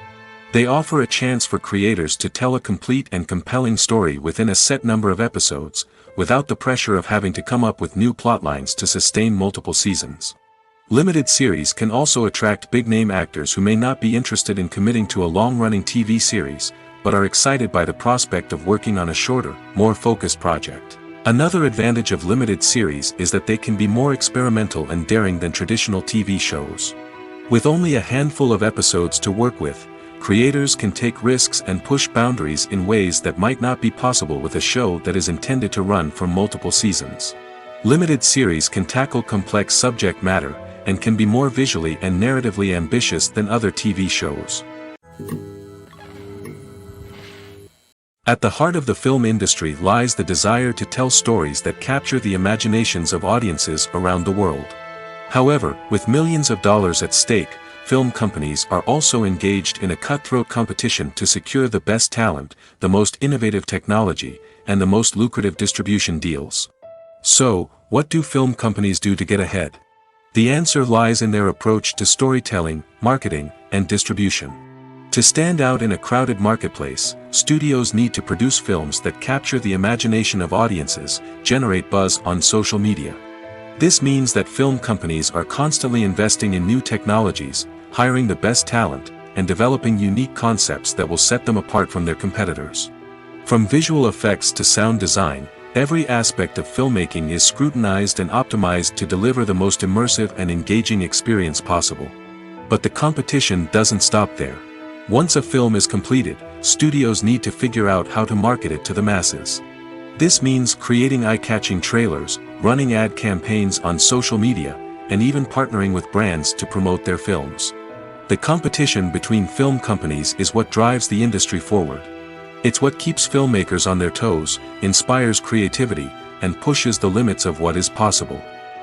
They offer a chance for creators to tell a complete and compelling story within a set number of episodes, without the pressure of having to come up with new plotlines to sustain multiple seasons. Limited series can also attract big-name actors who may not be interested in committing to a long-running TV series, but are excited by the prospect of working on a shorter, more focused project. Another advantage of limited series is that they can be more experimental and daring than traditional TV shows. With only a handful of episodes to work with, creators can take risks and push boundaries in ways that might not be possible with a show that is intended to run for multiple seasons. Limited series can tackle complex subject matter, and can be more visually and narratively ambitious than other TV shows. At the heart of the film industry lies the desire to tell stories that capture the imaginations of audiences around the world. However, with millions of dollars at stake, film companies are also engaged in a cutthroat competition to secure the best talent, the most innovative technology, and the most lucrative distribution deals. So, what do film companies do to get ahead? The answer lies in their approach to storytelling, marketing, and distribution. To stand out in a crowded marketplace, studios need to produce films that capture the imagination of audiences, generate buzz on social media. This means that film companies are constantly investing in new technologies, hiring the best talent, and developing unique concepts that will set them apart from their competitors. From visual effects to sound design, every aspect of filmmaking is scrutinized and optimized to deliver the most immersive and engaging experience possible. But the competition doesn't stop there. Once a film is completed, studios need to figure out how to market it to the masses. This means creating eye-catching trailers, running ad campaigns on social media, and even partnering with brands to promote their films. The competition between film companies is what drives the industry forward. It's what keeps filmmakers on their toes, inspires creativity, and pushes the limits of what is possible.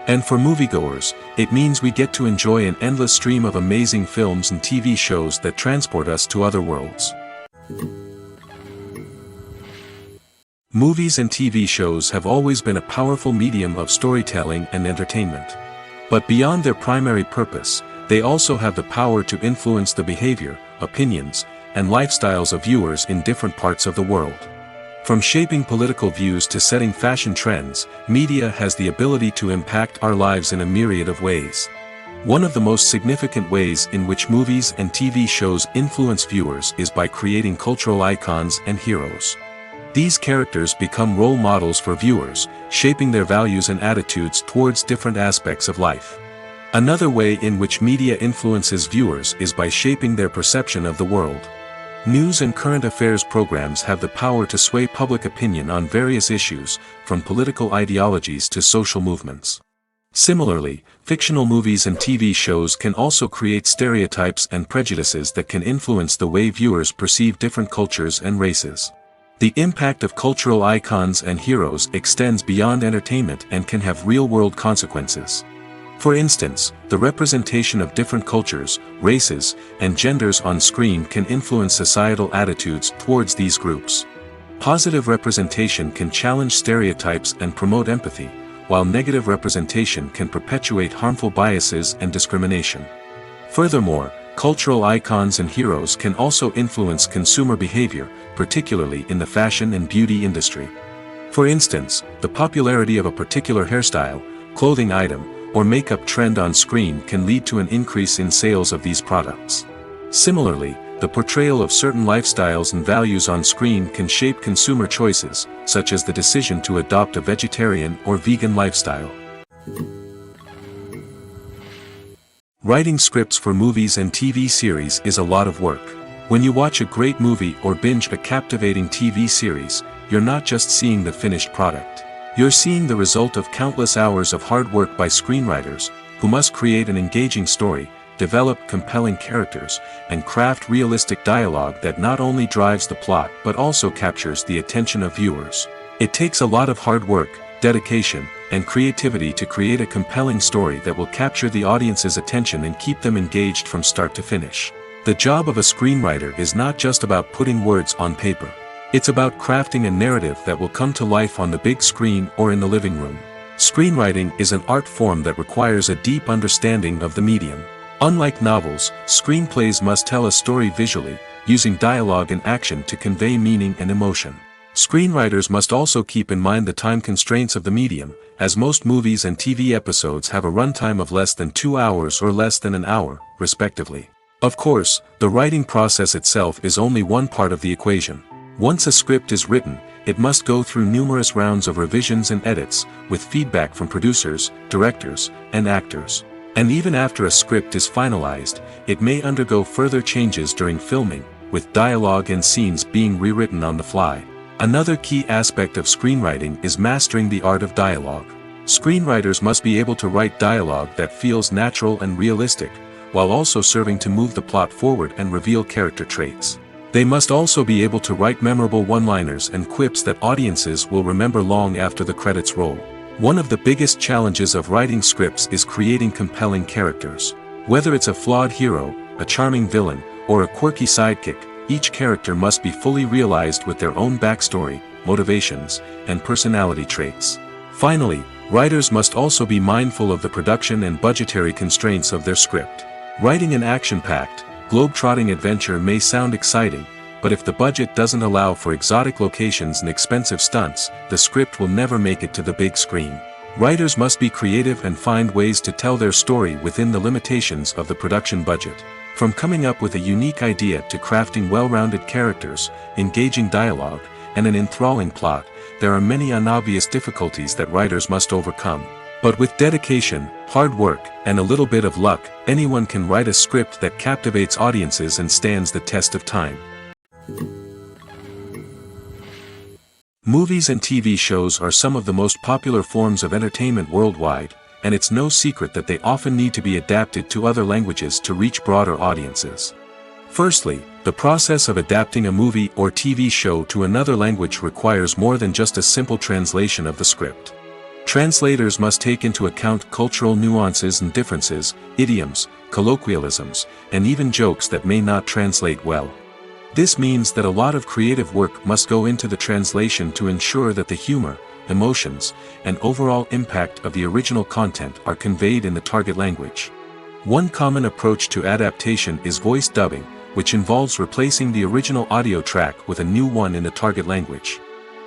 And for moviegoers, it means we get to enjoy an endless stream of amazing films and TV shows that transport us to other worlds. Movies and TV shows have always been a powerful medium of storytelling and entertainment. But beyond their primary purpose, they also have the power to influence the behavior, opinions, and lifestyles of viewers in different parts of the world. From shaping political views to setting fashion trends, media has the ability to impact our lives in a myriad of ways. One of the most significant ways in which movies and TV shows influence viewers is by creating cultural icons and heroes. These characters become role models for viewers, shaping their values and attitudes towards different aspects of life. Another way in which media influences viewers is by shaping their perception of the world. News and current affairs programs have the power to sway public opinion on various issues, from political ideologies to social movements. Similarly, fictional movies and TV shows can also create stereotypes and prejudices that can influence the way viewers perceive different cultures and races. The impact of cultural icons and heroes extends beyond entertainment and can have real-world consequences. For instance, the representation of different cultures, races, and genders on screen can influence societal attitudes towards these groups. Positive representation can challenge stereotypes and promote empathy, while negative representation can perpetuate harmful biases and discrimination. Furthermore, cultural icons and heroes can also influence consumer behavior, particularly in the fashion and beauty industry. For instance, the popularity of a particular hairstyle, clothing item, or makeup trend on screen can lead to an increase in sales of these products. Similarly, the portrayal of certain lifestyles and values on screen can shape consumer choices, such as the decision to adopt a vegetarian or vegan lifestyle. Writing scripts for movies and TV series is a lot of work. When you watch a great movie or binge a captivating TV series, you're not just seeing the finished product. You're seeing the result of countless hours of hard work by screenwriters, who must create an engaging story, develop compelling characters, and craft realistic dialogue that not only drives the plot but also captures the attention of viewers. It takes a lot of hard work, dedication, and creativity to create a compelling story that will capture the audience's attention and keep them engaged from start to finish. The job of a screenwriter is not just about putting words on paper. It's about crafting a narrative that will come to life on the big screen or in the living room. Screenwriting is an art form that requires a deep understanding of the medium. Unlike novels, screenplays must tell a story visually, using dialogue and action to convey meaning and emotion. Screenwriters must also keep in mind the time constraints of the medium, as most movies and TV episodes have a runtime of less than 2 hours or less than an hour, respectively. Of course, the writing process itself is only one part of the equation. Once a script is written, it must go through numerous rounds of revisions and edits, with feedback from producers, directors, and actors. And even after a script is finalized, it may undergo further changes during filming, with dialogue and scenes being rewritten on the fly. Another key aspect of screenwriting is mastering the art of dialogue. Screenwriters must be able to write dialogue that feels natural and realistic, while also serving to move the plot forward and reveal character traits. They must also be able to write memorable one-liners and quips that audiences will remember long after the credits roll. One of the biggest challenges of writing scripts is creating compelling characters. Whether it's a flawed hero, a charming villain, or a quirky sidekick, each character must be fully realized with their own backstory, motivations, and personality traits. Finally, writers must also be mindful of the production and budgetary constraints of their script. Writing an action-packed, globe-trotting adventure may sound exciting, but if the budget doesn't allow for exotic locations and expensive stunts, the script will never make it to the big screen. Writers must be creative and find ways to tell their story within the limitations of the production budget. From coming up with a unique idea to crafting well-rounded characters, engaging dialogue, and an enthralling plot, there are many unobvious difficulties that writers must overcome. But with dedication, hard work, and a little bit of luck, anyone can write a script that captivates audiences and stands the test of time. Movies and TV shows are some of the most popular forms of entertainment worldwide, and it's no secret that they often need to be adapted to other languages to reach broader audiences. Firstly, the process of adapting a movie or TV show to another language requires more than just a simple translation of the script. Translators must take into account cultural nuances and differences, idioms, colloquialisms, and even jokes that may not translate well. This means that a lot of creative work must go into the translation to ensure that the humor, emotions, and overall impact of the original content are conveyed in the target language. One common approach to adaptation is voice dubbing, which involves replacing the original audio track with a new one in the target language.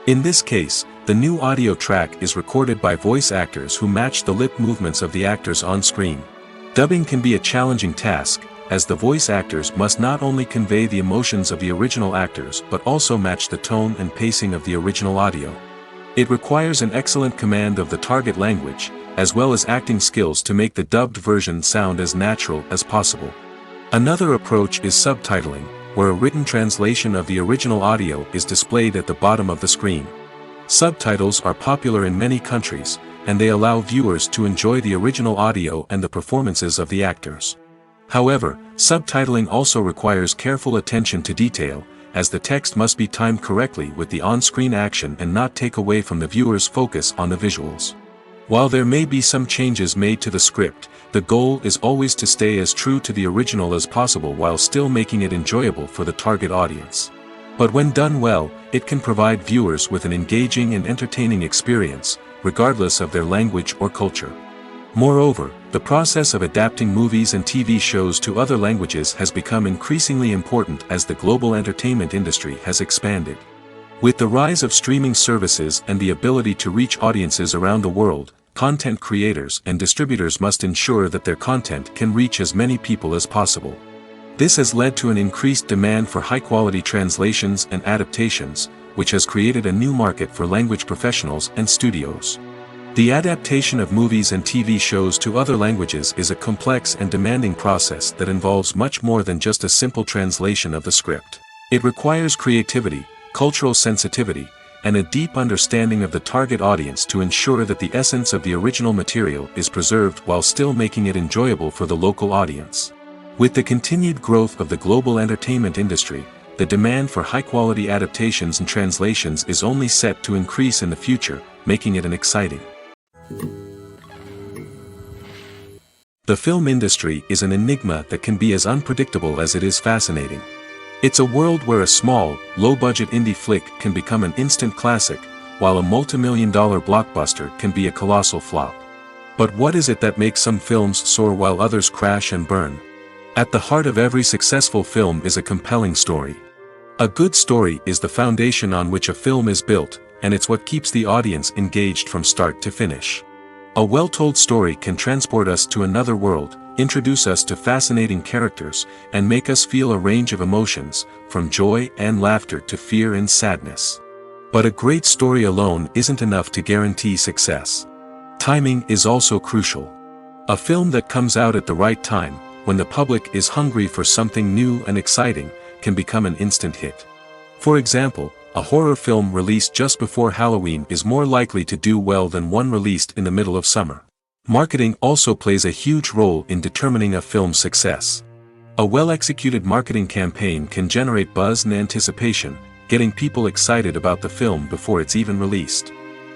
In this case, the new audio track is recorded by voice actors who match the lip movements of the actors on screen. Dubbing can be a challenging task, as the voice actors must not only convey the emotions of the original actors but also match the tone and pacing of the original audio. It requires an excellent command of the target language, as well as acting skills to make the dubbed version sound as natural as possible. Another approach is subtitling, where a written translation of the original audio is displayed at the bottom of the screen. Subtitles are popular in many countries, and they allow viewers to enjoy the original audio and the performances of the actors. However, subtitling also requires careful attention to detail, as the text must be timed correctly with the on-screen action and not take away from the viewer's focus on the visuals. While there may be some changes made to the script, the goal is always to stay as true to the original as possible while still making it enjoyable for the target audience. But when done well, it can provide viewers with an engaging and entertaining experience, regardless of their language or culture. Moreover, the process of adapting movies and TV shows to other languages has become increasingly important as the global entertainment industry has expanded. With the rise of streaming services and the ability to reach audiences around the world, content creators and distributors must ensure that their content can reach as many people as possible. This has led to an increased demand for high-quality translations and adaptations, which has created a new market for language professionals and studios. The adaptation of movies and TV shows to other languages is a complex and demanding process that involves much more than just a simple translation of the script. It requires creativity, cultural sensitivity, and a deep understanding of the target audience to ensure that the essence of the original material is preserved while still making it enjoyable for the local audience. With the continued growth of the global entertainment industry, the demand for high-quality adaptations and translations is only set to increase in the future, making it an exciting. The film industry is an enigma that can be as unpredictable as it is fascinating. It's a world where a small, low-budget indie flick can become an instant classic, while a multi-million-dollar blockbuster can be a colossal flop. But what is it that makes some films soar while others crash and burn? At the heart of every successful film is a compelling story. A good story is the foundation on which a film is built, and it's what keeps the audience engaged from start to finish. A well-told story can transport us to another world, introduce us to fascinating characters, and make us feel a range of emotions, from joy and laughter to fear and sadness. But a great story alone isn't enough to guarantee success. Timing is also crucial. A film that comes out at the right time, when the public is hungry for something new and exciting, can become an instant hit. For example, a horror film released just before Halloween is more likely to do well than one released in the middle of summer. Marketing also plays a huge role in determining a film's success. A well-executed marketing campaign can generate buzz and anticipation, getting people excited about the film before it's even released.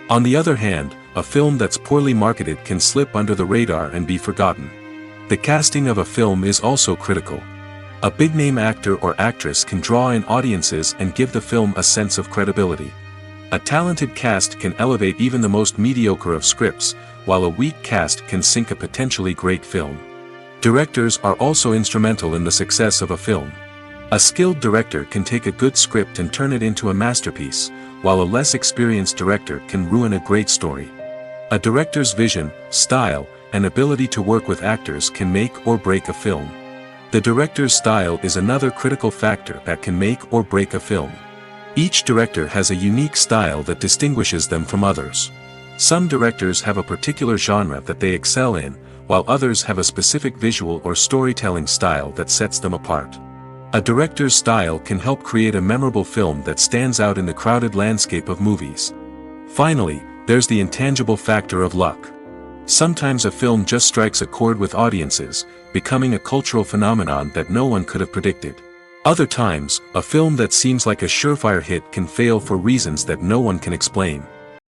On the other hand, a film that's poorly marketed can slip under the radar and be forgotten. The casting of a film is also critical. A big-name actor or actress can draw in audiences and give the film a sense of credibility. A talented cast can elevate even the most mediocre of scripts, while a weak cast can sink a potentially great film. Directors are also instrumental in the success of a film. A skilled director can take a good script and turn it into a masterpiece, while a less experienced director can ruin a great story. A director's vision, style, and ability to work with actors can make or break a film. The director's style is another critical factor that can make or break a film. Each director has a unique style that distinguishes them from others. Some directors have a particular genre that they excel in, while others have a specific visual or storytelling style that sets them apart. A director's style can help create a memorable film that stands out in the crowded landscape of movies. Finally, there's the intangible factor of luck. Sometimes a film just strikes a chord with audiences, becoming a cultural phenomenon that no one could have predicted. Other times, a film that seems like a surefire hit can fail for reasons that no one can explain.